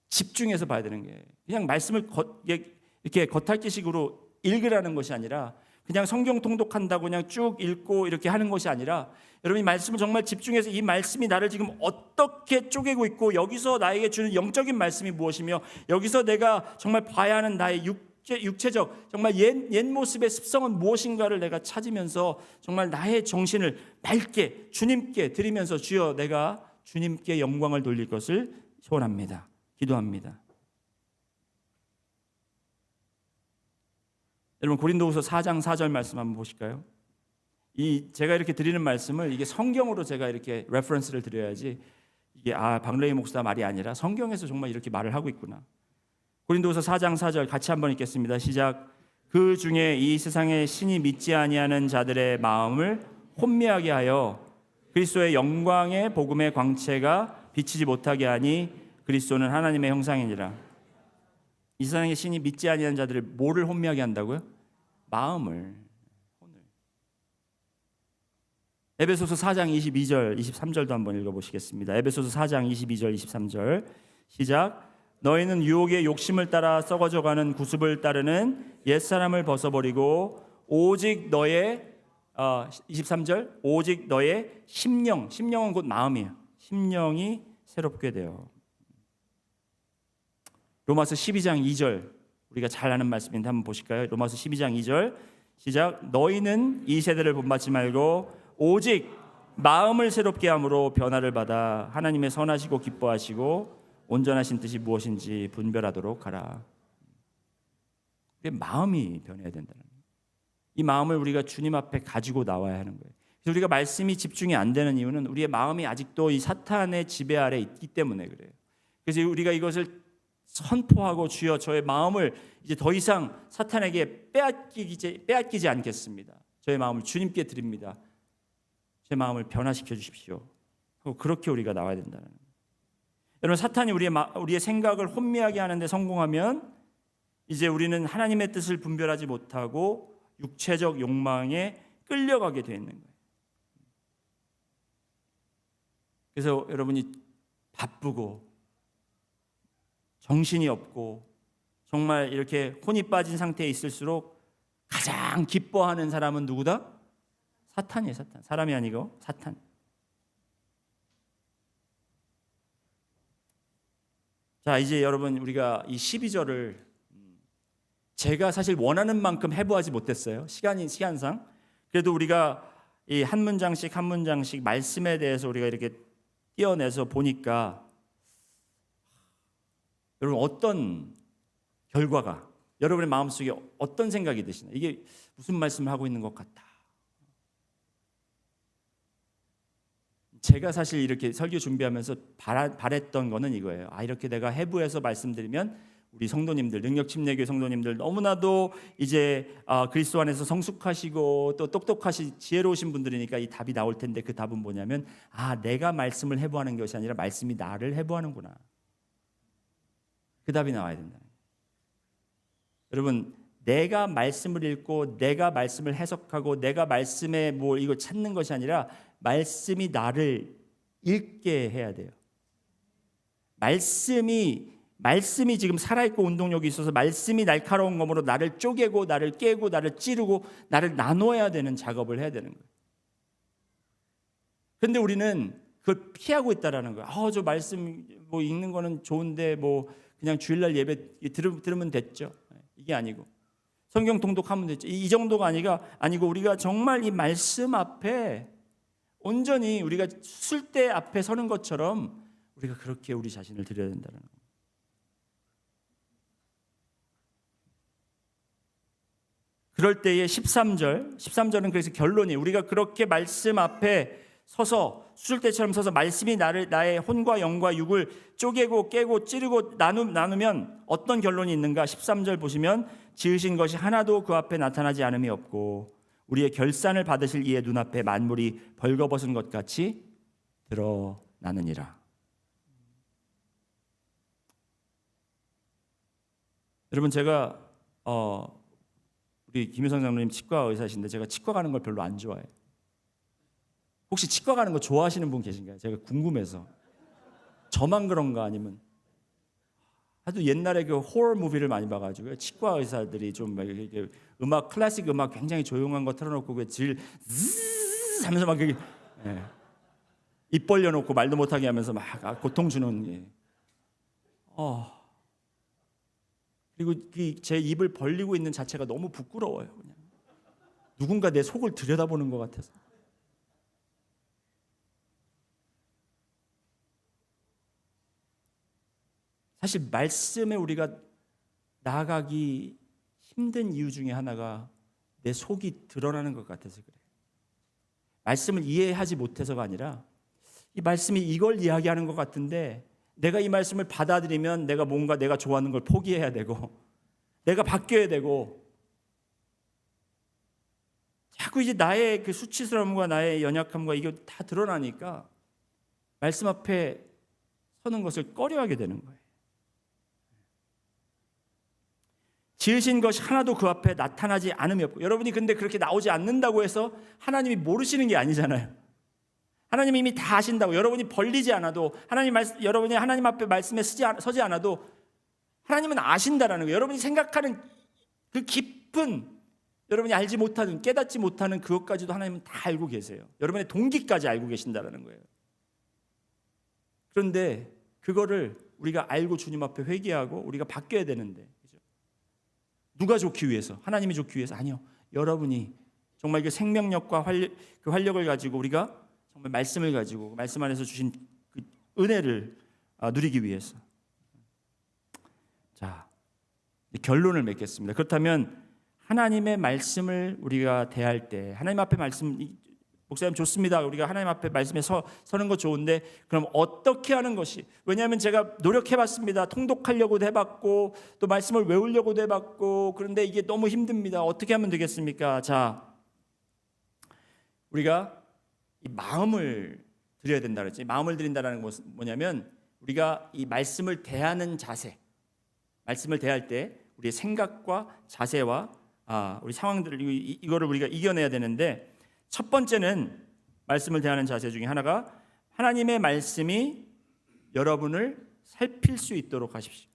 집중해서 봐야 되는 게, 그냥 말씀을 이렇게 겉핥기식으로 읽으라는 것이 아니라, 그냥 성경 통독한다고 그냥 쭉 읽고 이렇게 하는 것이 아니라, 여러분이 말씀을 정말 집중해서 이 말씀이 나를 지금 어떻게 쪼개고 있고, 여기서 나에게 주는 영적인 말씀이 무엇이며, 여기서 내가 정말 봐야 하는 나의 육체적 정말 옛 모습의 습성은 무엇인가를 내가 찾으면서 정말 나의 정신을 맑게 주님께 드리면서, 주여 내가 주님께 영광을 돌릴 것을 소원합니다. 기도합니다. 여러분 고린도후서 4장 4절 말씀 한번 보실까요? 제가 이렇게 드리는 말씀을 이게 성경으로 제가 이렇게 레퍼런스를 드려야지, 이게 박래희 목사 말이 아니라 성경에서 정말 이렇게 말을 하고 있구나. 고린도서 4장 4절 같이 한번 읽겠습니다. 시작. 그 중에 이 세상에 신이 믿지 아니하는 자들의 마음을 혼미하게 하여 그리스도의 영광의 복음의 광채가 비치지 못하게 하니 그리스도는 하나님의 형상이니라. 이 세상에 신이 믿지 아니하는 자들을 뭐를 혼미하게 한다고요? 마음을. 에베소서 4장 22절 23절도 한번 읽어보시겠습니다. 에베소서 4장 22절 23절 시작. 너희는 유혹의 욕심을 따라 썩어져가는 구습을 따르는 옛사람을 벗어버리고 오직 너의 23절 오직 너의 심령은 곧 마음이에요. 심령이 새롭게 되어. 로마서 12장 2절 우리가 잘 아는 말씀인데 한번 보실까요? 로마서 12장 2절 시작. 너희는 이 세대를 본받지 말고 오직 마음을 새롭게 함으로 변화를 받아 하나님의 선하시고 기뻐하시고 온전하신 뜻이 무엇인지 분별하도록 하라. 마음이 변해야 된다는 거예요. 이 마음을 우리가 주님 앞에 가지고 나와야 하는 거예요. 그래서 우리가 말씀이 집중이 안 되는 이유는 우리의 마음이 아직도 이 사탄의 지배 아래 있기 때문에 그래요. 그래서 우리가 이것을 선포하고 주여 저의 마음을 이제 더 이상 사탄에게 빼앗기지 않겠습니다. 저의 마음을 주님께 드립니다. 제 마음을 변화시켜 주십시오. 하고 그렇게 우리가 나와야 된다는 거예요. 여러분 사탄이 우리의 생각을 혼미하게 하는데 성공하면 이제 우리는 하나님의 뜻을 분별하지 못하고 육체적 욕망에 끌려가게 되어 있는 거예요. 그래서 여러분이 바쁘고 정신이 없고 정말 이렇게 혼이 빠진 상태에 있을수록 가장 기뻐하는 사람은 누구다? 사탄이에요. 사탄. 사람이 아니고 사탄. 자, 이제 여러분 우리가 이 12절을 제가 사실 원하는 만큼 해부하지 못했어요. 시간상. 그래도 우리가 이 한 문장씩 한 문장씩 말씀에 대해서 우리가 이렇게 띄어내서 보니까 여러분 어떤 결과가 여러분의 마음속에 어떤 생각이 드시나? 이게 무슨 말씀을 하고 있는 것 같다. 제가 사실 이렇게 설교 준비하면서 바랬던 거는 이거예요. 이렇게 내가 해부해서 말씀드리면 우리 성도님들, 능력침례교회 성도님들 너무나도 이제 그리스도 안에서 성숙하시고 또 똑똑하시 지혜로우신 분들이니까 이 답이 나올 텐데 그 답은 뭐냐면 내가 말씀을 해부하는 것이 아니라 말씀이 나를 해부하는구나. 그 답이 나와야 된다. 여러분 내가 말씀을 읽고 내가 말씀을 해석하고 내가 말씀에 뭐 이거 찾는 것이 아니라 말씀이 나를 읽게 해야 돼요. 말씀이 지금 살아있고 운동력이 있어서 말씀이 날카로운 검으로 나를 쪼개고 나를 깨고 나를 찌르고 나를 나눠야 되는 작업을 해야 되는 거예요. 그런데 우리는 그걸 피하고 있다라는 거예요. 저 말씀 뭐 읽는 거는 좋은데 뭐 그냥 주일날 예배 들으면 됐죠. 이게 아니고 성경 통독하면 됐죠. 이 정도가 아니고 우리가 정말 이 말씀 앞에 온전히 우리가 수술대 앞에 서는 것처럼 우리가 그렇게 우리 자신을 드려야 된다는 거예요. 그럴 때의 13절은 그래서 결론이 우리가 그렇게 말씀 앞에 서서 수술대처럼 서서 말씀이 나의 혼과 영과 육을 쪼개고 깨고 찌르고 나누면 어떤 결론이 있는가? 13절 보시면 지으신 것이 하나도 그 앞에 나타나지 않음이 없고 우리의 결산을 받으실 이의 눈앞에 만물이 벌거벗은 것 같이 드러나느니라. 여러분 제가 우리 김효성 장로님 치과 의사신데 제가 치과 가는 걸 별로 안 좋아해요. 혹시 치과 가는 거 좋아하시는 분 계신가요? 제가 궁금해서. 저만 그런가 아니면 하도 옛날에 그 호러 무비를 많이 봐가지고 치과 의사들이 좀 이렇게 클래식 음악 굉장히 조용한 거 틀어놓고 그질 하면서 막 그게 입 벌려놓고 말도 못하게 하면서 막 고통 주는 그리고 제 입을 벌리고 있는 자체가 너무 부끄러워요. 그냥 누군가 내 속을 들여다보는 것 같아서. 사실 말씀에 우리가 나아가기 힘든 이유 중에 하나가 내 속이 드러나는 것 같아서 그래요. 말씀을 이해하지 못해서가 아니라 이 말씀이 이걸 이야기하는 것 같은데 내가 이 말씀을 받아들이면 내가 뭔가 내가 좋아하는 걸 포기해야 되고 내가 바뀌어야 되고 자꾸 이제 나의 그 수치스러움과 나의 연약함과 이게 다 드러나니까 말씀 앞에 서는 것을 꺼려하게 되는 거예요. 지으신 것이 하나도 그 앞에 나타나지 않음이 없고, 여러분이 근데 그렇게 나오지 않는다고 해서 하나님이 모르시는 게 아니잖아요. 하나님이 이미 다 아신다고. 여러분이 벌리지 않아도 여러분이 하나님 앞에 말씀에 서지 않아도 하나님은 아신다라는 거예요. 여러분이 생각하는 그 깊은, 여러분이 알지 못하는, 깨닫지 못하는 그것까지도 하나님은 다 알고 계세요. 여러분의 동기까지 알고 계신다라는 거예요. 그런데 그거를 우리가 알고 주님 앞에 회개하고 우리가 바뀌어야 되는데, 그죠? 누가 좋기 위해서? 하나님이 좋기 위해서? 아니요. 여러분이 정말 그 생명력과 그 활력을 가지고 우리가 정말 말씀을 가지고 말씀 안에서 주신 그 은혜를 누리기 위해서. 자, 결론을 맺겠습니다. 그렇다면 하나님의 말씀을 우리가 대할 때, 하나님 앞에 말씀, 목사님 좋습니다. 우리가 하나님 앞에 말씀에 서는 거 좋은데 그럼 어떻게 하는 것이? 왜냐하면 제가 노력해봤습니다. 통독하려고도 해봤고 또 말씀을 외우려고도 해봤고 그런데 이게 너무 힘듭니다. 어떻게 하면 되겠습니까? 자, 우리가 이 마음을 드려야 된다 그랬지. 마음을 드린다는 것은 뭐냐면 우리가 이 말씀을 대하는 자세, 말씀을 대할 때 우리의 생각과 자세와 우리 상황들을 이거를 우리가 이겨내야 되는데, 첫 번째는 말씀을 대하는 자세 중에 하나가 하나님의 말씀이 여러분을 살필 수 있도록 하십시오.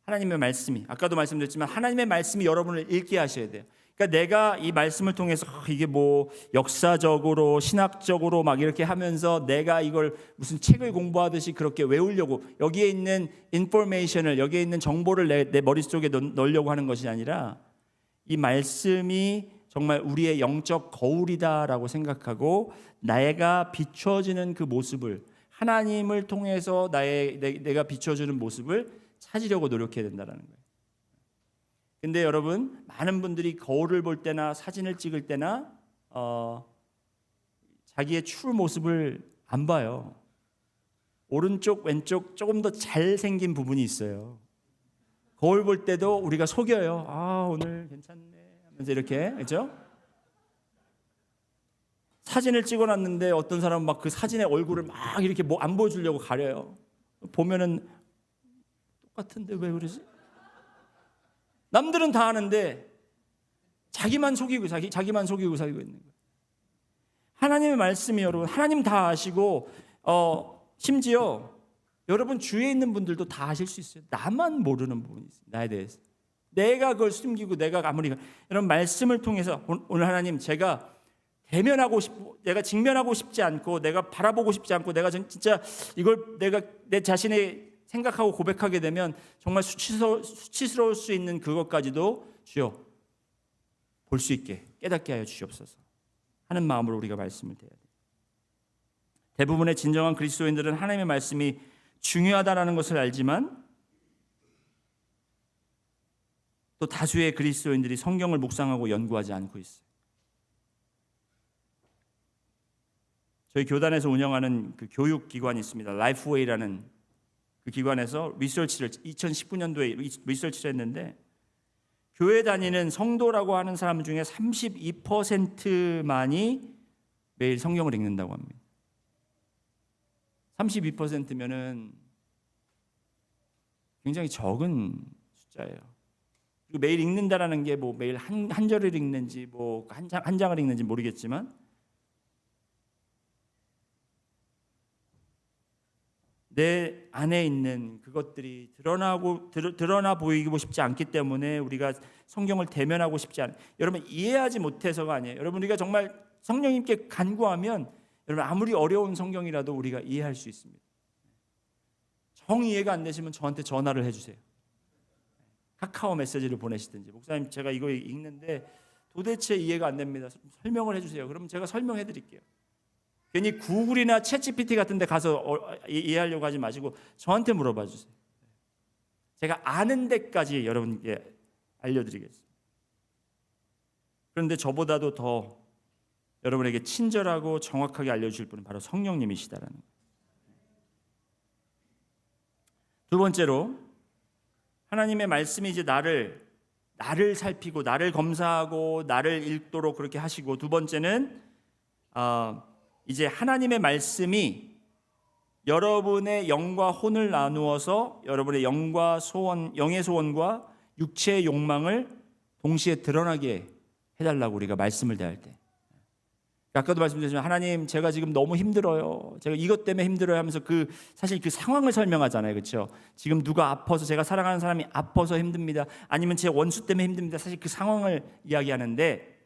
하나님의 말씀이, 아까도 말씀드렸지만 하나님의 말씀이 여러분을 읽게 하셔야 돼요. 그러니까 내가 이 말씀을 통해서 이게 뭐 역사적으로 신학적으로 막 이렇게 하면서 내가 이걸 무슨 책을 공부하듯이 그렇게 외우려고, 여기에 있는 인포메이션을, 여기에 있는 정보를 내 머릿속에 넣으려고 하는 것이 아니라 이 말씀이 정말 우리의 영적 거울이다라고 생각하고 내가 비춰지는 그 모습을, 하나님을 통해서 내가 비춰주는 모습을 찾으려고 노력해야 된다는 거예요. 근데 여러분, 많은 분들이 거울을 볼 때나 사진을 찍을 때나 자기의 추 모습을 안 봐요. 오른쪽 왼쪽 조금 더 잘생긴 부분이 있어요. 거울 볼 때도 우리가 속여요. 오늘 괜찮네 하면서 이렇게, 그렇죠? 사진을 찍어놨는데 어떤 사람은 막 그 사진의 얼굴을 막 이렇게 뭐 안 보여주려고 가려요. 보면은 똑같은데 왜 그러지? 남들은 다 아는데 자기만 속이고 살고 있는 거예요. 하나님의 말씀이, 여러분, 하나님 다 아시고 심지어 여러분 주위에 있는 분들도 다 아실 수 있어요. 나만 모르는 부분이 있어요. 나에 대해서. 내가 그걸 숨기고 내가 아무리, 여러분 말씀을 통해서 오늘 하나님, 제가 내가 직면하고 싶지 않고 내가 바라보고 싶지 않고 내가 진짜 이걸 내가 내 자신의 생각하고 고백하게 되면 정말 수치스러울 수 있는 그것까지도 주여 볼 수 있게 깨닫게 하여 주시옵소서 하는 마음으로 우리가 말씀을 드려야 돼요. 대부분의 진정한 그리스도인들은 하나님의 말씀이 중요하다라는 것을 알지만 또 다수의 그리스도인들이 성경을 묵상하고 연구하지 않고 있어요. 저희 교단에서 운영하는 그 교육기관이 있습니다. 라이프웨이라는 그 기관에서 2019년도에 리서치를 했는데, 교회 다니는 성도라고 하는 사람 중에 32%만이 매일 성경을 읽는다고 합니다. 32%면은 굉장히 적은 숫자예요. 그리고 매일 읽는다라는 게 뭐 매일 한 절을 읽는지 뭐 한 장을 읽는지 모르겠지만 내 안에 있는 그것들이 드러나 보이고 싶지 않기 때문에 우리가 성경을 대면하고 싶지 않아요. 여러분, 이해하지 못해서가 아니에요. 여러분, 우리가 정말 성령님께 간구하면 여러분 아무리 어려운 성경이라도 우리가 이해할 수 있습니다. 정 이해가 안 되시면 저한테 전화를 해주세요. 카카오 메시지를 보내시든지, 목사님 제가 이거 읽는데 도대체 이해가 안 됩니다. 설명을 해주세요. 그러면 제가 설명해 드릴게요. 괜히 구글이나 챗GPT 같은 데 가서 이해하려고 하지 마시고 저한테 물어봐 주세요. 제가 아는 데까지 여러분께 알려드리겠습니다. 그런데 저보다도 더 여러분에게 친절하고 정확하게 알려주실 분은 바로 성령님이시다라는 거예요. 두 번째로 하나님의 말씀이 이제 나를 살피고 나를 검사하고 나를 읽도록 그렇게 하시고, 두 번째는 이제 하나님의 말씀이 여러분의 영과 혼을 나누어서 여러분의 영의 소원과 육체의 욕망을 동시에 드러나게 해달라고 우리가 말씀을 대할 때, 아까도 말씀드렸지만 하나님 제가 지금 너무 힘들어요, 제가 이것 때문에 힘들어요 하면서 사실 그 상황을 설명하잖아요. 그렇죠? 지금 누가 아파서, 제가 사랑하는 사람이 아파서 힘듭니다, 아니면 제 원수 때문에 힘듭니다. 사실 그 상황을 이야기하는데,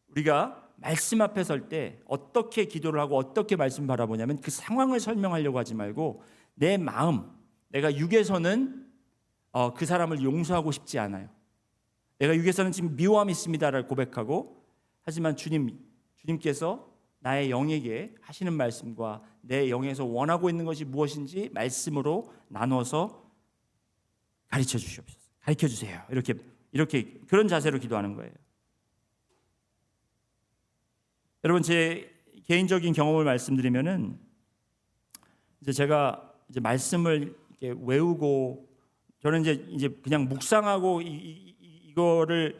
우리가 말씀 앞에 설 때 어떻게 기도를 하고 어떻게 말씀 바라보냐면 그 상황을 설명하려고 하지 말고 내 마음, 내가 육에서는 그 사람을 용서하고 싶지 않아요, 내가 육에서는 지금 미워함이 있습니다라고 고백하고, 하지만 주님께서 나의 영에게 하시는 말씀과 내 영에서 원하고 있는 것이 무엇인지 말씀으로 나눠서 가르쳐 주시옵소서, 가르쳐 주세요. 이렇게 그런 자세로 기도하는 거예요. 여러분, 제 개인적인 경험을 말씀드리면은, 이제 제가 이제 말씀을 이렇게 외우고, 저는 이제 그냥 묵상하고 이걸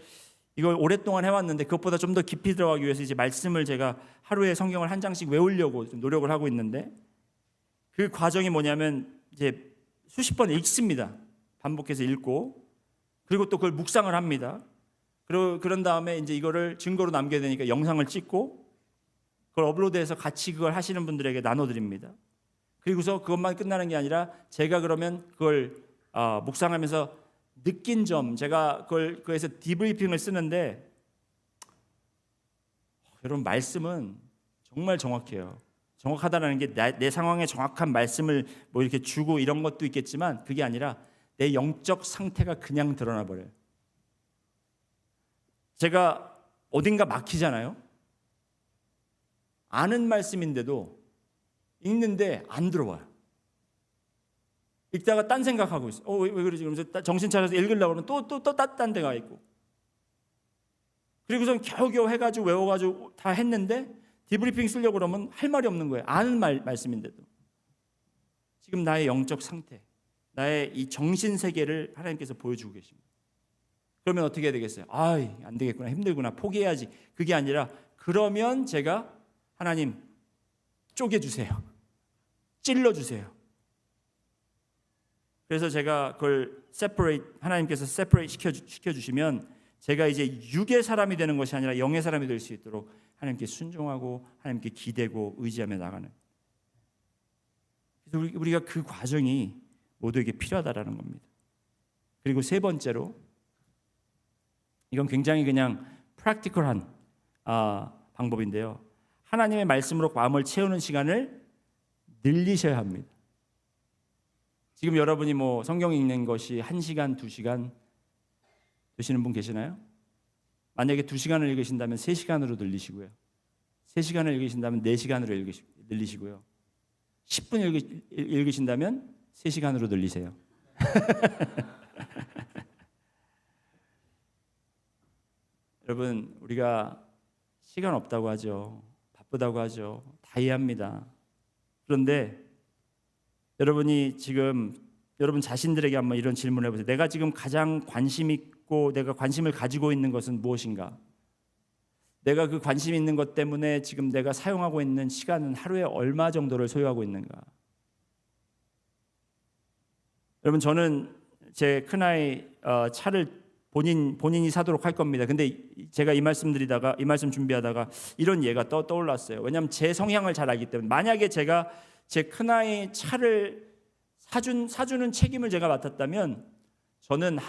오랫동안 해왔는데, 그것보다 좀 더 깊이 들어가기 위해서 이제 말씀을 제가 하루에 성경을 한 장씩 외우려고 좀 노력을 하고 있는데, 그 과정이 뭐냐면 이제 수십 번 읽습니다. 반복해서 읽고, 그리고 또 그걸 묵상을 합니다. 그런 다음에 이제 이거를 증거로 남겨야 되니까 영상을 찍고 그걸 업로드해서 같이 그걸 하시는 분들에게 나눠드립니다. 그리고서 그것만 끝나는 게 아니라 제가 그러면 그걸 묵상하면서 느낀 점, 제가 그에서 디브리핑을 쓰는데, 여러분 말씀은 정말 정확해요. 정확하다는 게 내 상황에 정확한 말씀을 뭐 이렇게 주고 이런 것도 있겠지만, 그게 아니라 내 영적 상태가 그냥 드러나 버려요. 제가 어딘가 막히잖아요. 아는 말씀인데도 읽는데 안 들어와요. 읽다가 딴 생각하고 있어. 왜 그러지? 그러면서 정신 차려서 읽으려고 하면 또 딴 데가 있고. 그리고선 겨우겨우 해가지고 외워가지고 다 했는데 디브리핑 쓰려고 그러면 할 말이 없는 거예요. 아는 말씀인데도. 지금 나의 영적 상태, 나의 이 정신 세계를 하나님께서 보여주고 계십니다. 그러면 어떻게 해야 되겠어요? 안 되겠구나, 힘들구나, 포기해야지. 그게 아니라, 그러면 제가 하나님 쪼개주세요, 찔러주세요. 그래서 제가 그걸 하나님께서 separate 시켜주시면 제가 이제 육의 사람이 되는 것이 아니라 영의 사람이 될 수 있도록 하나님께 순종하고 하나님께 기대고 의지하며 나가는, 그래서 우리가 그 과정이 모두에게 필요하다라는 겁니다. 그리고 세 번째로, 이건 굉장히 그냥 프랙티컬한 방법인데요, 하나님의 말씀으로 마음을 채우는 시간을 늘리셔야 합니다. 지금 여러분이 뭐 성경 읽는 것이 1시간, 2시간 되시는 분 계시나요? 만약에 2시간을 읽으신다면 3시간으로 늘리시고요, 3시간을 읽으신다면 4시간으로 늘리시고요, 10분 읽으신다면 3시간으로 늘리세요. 여러분, 우리가 시간 없다고 하죠, 바쁘다고 하죠, 다 이해합니다. 그런데 여러분이 지금 여러분 자신들에게 한번 이런 질문을 해보세요. 내가 지금 가장 관심 있고 내가 관심을 가지고 있는 것은 무엇인가? 내가 그 관심 있는 것 때문에 지금 내가 사용하고 있는 시간은 하루에 얼마 정도를 소요하고 있는가? 여러분, 저는 제 큰아이 차를 본인이 사도록 할 겁니다. 근데 제가 이 말씀 준비하다가 이런 예가 떠올랐어요. 왜냐하면 제 성향을 잘 알기 때문에, 만약에 제가 제 큰아이 차를 사주는 책임을 제가 맡았다면, 저는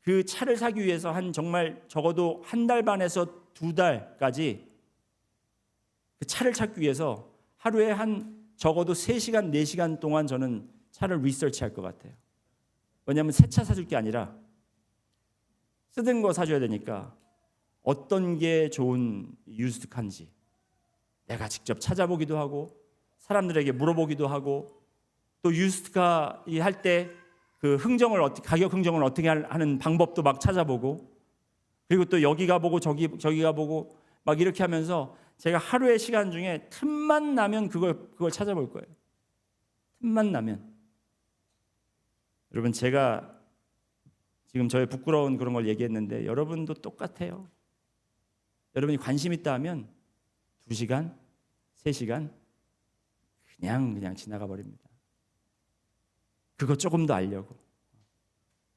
그 차를 사기 위해서 정말 적어도 1달 반에서 2달까지 그 차를 찾기 위해서 하루에 적어도 3시간, 4시간 동안 저는 차를 리서치할 것 같아요. 왜냐하면 새 차 사줄 게 아니라 쓰던 거 사줘야 되니까, 어떤 게 좋은 유스드카인지 내가 직접 찾아보기도 하고 사람들에게 물어보기도 하고, 또 유스드카 할 때 그 가격 흥정을 어떻게 하는 방법도 막 찾아보고, 그리고 또 여기 가보고 저기 가보고 막 이렇게 하면서 제가 하루의 시간 중에 틈만 나면 그걸 찾아볼 거예요. 틈만 나면. 여러분 제가 지금 저의 부끄러운 그런 걸 얘기했는데 여러분도 똑같아요. 여러분이 관심 있다 하면 2시간, 3시간 그냥 지나가 버립니다. 그거 조금 더 알려고.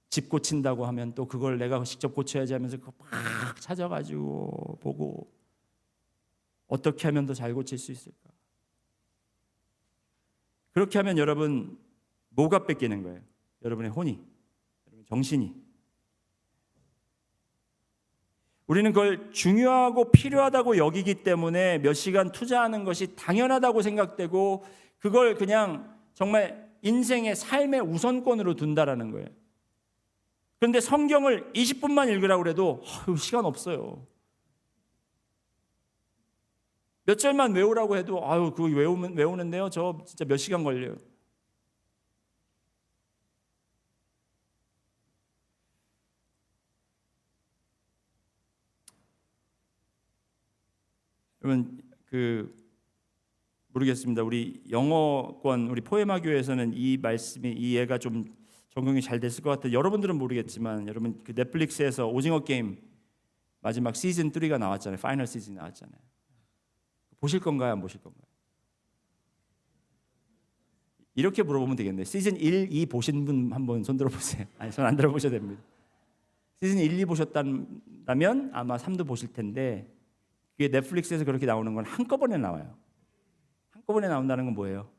집 고친다고 하면 또 그걸 내가 직접 고쳐야지 하면서 그거 막 찾아가지고 보고 어떻게 하면 더 잘 고칠 수 있을까? 그렇게 하면 여러분 뭐가 뺏기는 거예요? 여러분의 혼이, 여러분의 정신이. 우리는 그걸 중요하고 필요하다고 여기기 때문에 몇 시간 투자하는 것이 당연하다고 생각되고 그걸 그냥 정말 인생의 삶의 우선권으로 둔다라는 거예요. 그런데 성경을 20분만 읽으라고 그래도 시간 없어요. 몇 절만 외우라고 해도 그거 외우는데요. 저 진짜 몇 시간 걸려요. 여러분 모르겠습니다. 우리 영어권 우리 포에마 교회에서는 이 말씀이 이 예가 좀 적용이 잘 됐을 것 같아요. 여러분들은 모르겠지만 여러분 그 넷플릭스에서 오징어 게임 마지막 시즌 3가 나왔잖아요. 파이널 시즌이 나왔잖아요. 보실 건가요? 안 보실 건가요? 이렇게 물어보면 되겠네요. 시즌 1, 2 보신 분 한번 손 들어보세요. 아니, 손 안 들어보셔도 됩니다. 시즌 1, 2 보셨다면 아마 3도 보실 텐데 그게 넷플릭스에서 그렇게 나오는 건 한꺼번에 나와요. 한꺼번에 나온다는 건 뭐예요?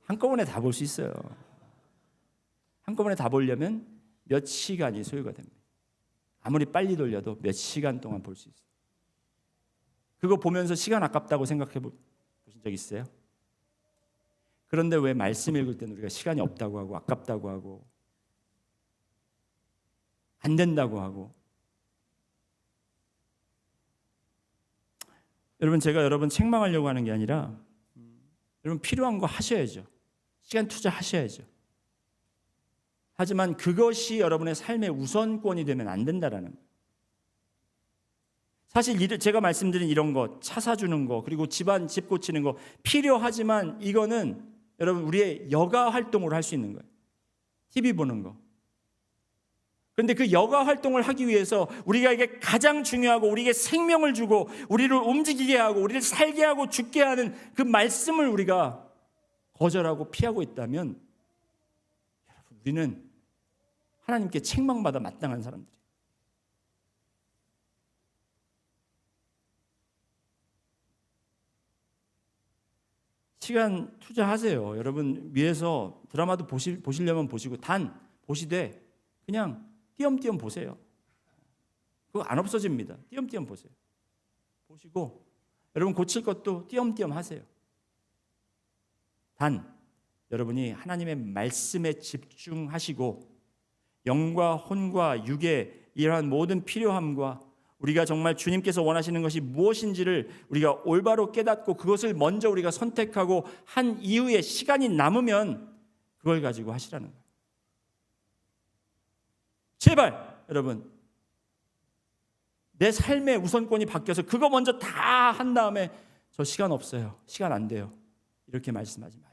한꺼번에 다 볼 수 있어요. 한꺼번에 다 보려면 몇 시간이 소요가 됩니다. 아무리 빨리 돌려도 몇 시간 동안 볼 수 있어요. 그거 보면서 시간 아깝다고 생각해 보신 적 있어요? 그런데 왜 말씀 읽을 때는 우리가 시간이 없다고 하고 아깝다고 하고 안 된다고 하고. 여러분 제가 여러분 책망하려고 하는 게 아니라 여러분 필요한 거 하셔야죠. 시간 투자하셔야죠. 하지만 그것이 여러분의 삶의 우선권이 되면 안 된다라는 거예요. 사실 제가 말씀드린 이런 거, 차 사주는 거, 그리고 집 고치는 거 필요하지만 이거는 여러분 우리의 여가 활동으로 할 수 있는 거예요. TV 보는 거. 그런데 그 여가 활동을 하기 위해서 우리가 이게 가장 중요하고 우리에게 생명을 주고 우리를 움직이게 하고 우리를 살게 하고 죽게 하는 그 말씀을 우리가 거절하고 피하고 있다면 여러분 우리는 하나님께 책망받아 마땅한 사람들이에요. 시간 투자하세요. 여러분 위에서 드라마도 보시려면 보시고 단 보시되 그냥 띄엄띄엄 보세요. 그거 안 없어집니다. 띄엄띄엄 보세요. 보시고 여러분 고칠 것도 띄엄띄엄 하세요. 단 여러분이 하나님의 말씀에 집중하시고 영과 혼과 육의 이러한 모든 필요함과 우리가 정말 주님께서 원하시는 것이 무엇인지를 우리가 올바로 깨닫고 그것을 먼저 우리가 선택하고 한 이후에 시간이 남으면 그걸 가지고 하시라는 거예요. 제발 여러분 내 삶의 우선권이 바뀌어서 그거 먼저 다 한 다음에 저 시간 없어요. 시간 안 돼요. 이렇게 말씀하지 말라.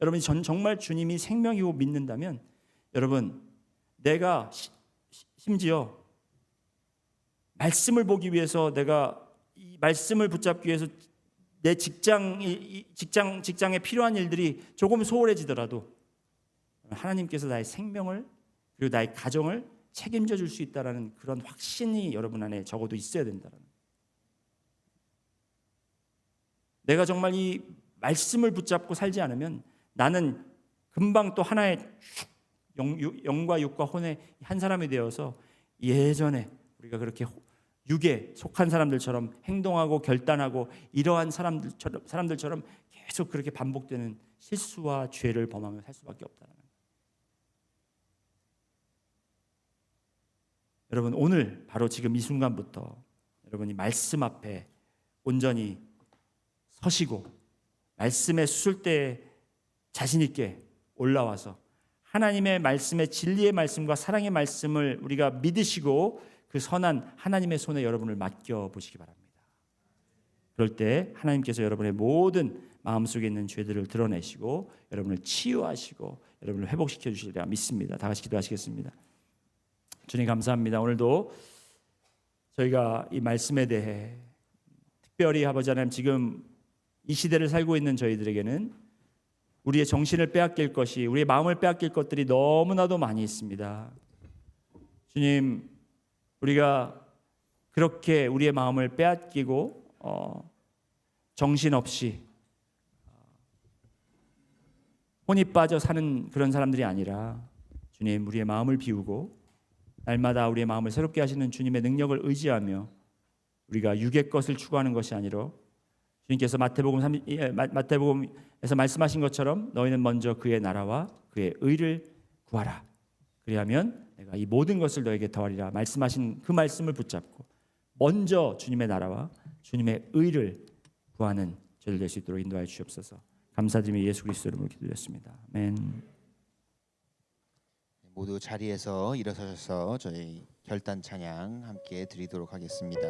여러분이 정말 주님이 생명이고 믿는다면 여러분 내가 심지어 말씀을 보기 위해서 내가 이 말씀을 붙잡기 위해서 내 직장에 필요한 일들이 조금 소홀해지더라도 하나님께서 나의 생명을 그리고 나의 가정을 책임져 줄 수 있다라는 그런 확신이 여러분 안에 적어도 있어야 된다는. 내가 정말 이 말씀을 붙잡고 살지 않으면 나는 금방 또 하나의 영과 육과 혼의 한 사람이 되어서 예전에 우리가 그렇게 육에 속한 사람들처럼 행동하고 결단하고 이러한 사람들처럼 계속 그렇게 반복되는 실수와 죄를 범하며 살 수밖에 없다는 거예요. 여러분 오늘 바로 지금 이 순간부터 여러분이 말씀 앞에 온전히 서시고 말씀의 수술대에 자신 있게 올라와서 하나님의 말씀의 진리의 말씀과 사랑의 말씀을 우리가 믿으시고 그 선한 하나님의 손에 여러분을 맡겨 보시기 바랍니다. 그럴 때 하나님께서 여러분의 모든 마음속에 있는 죄들을 드러내시고 여러분을 치유하시고 여러분을 회복시켜 주시리라 믿습니다. 다 같이 기도하시겠습니다. 주님 감사합니다. 오늘도 저희가 이 말씀에 대해 특별히 아버지 하나님 지금 이 시대를 살고 있는 저희들에게는 우리의 정신을 빼앗길 것이 우리의 마음을 빼앗길 것들이 너무나도 많이 있습니다. 주님 우리가 그렇게 우리의 마음을 빼앗기고 정신없이 혼이 빠져 사는 그런 사람들이 아니라 주님 우리의 마음을 비우고 날마다 우리의 마음을 새롭게 하시는 주님의 능력을 의지하며 우리가 육의 것을 추구하는 것이 아니라 주님께서 마태복음에서 말씀하신 것처럼 너희는 먼저 그의 나라와 그의 의를 구하라. 그리하면 내가 이 모든 것을 너에게 더하리라. 말씀하신 그 말씀을 붙잡고 먼저 주님의 나라와 주님의 의를 구하는 저들 될 수 있도록 인도하여 주옵소서. 감사드리며 예수 그리스도 이름으로 기도드렸습니다. 아멘. 모두 자리에서 일어서셔서 저희 결단 찬양 함께 드리도록 하겠습니다.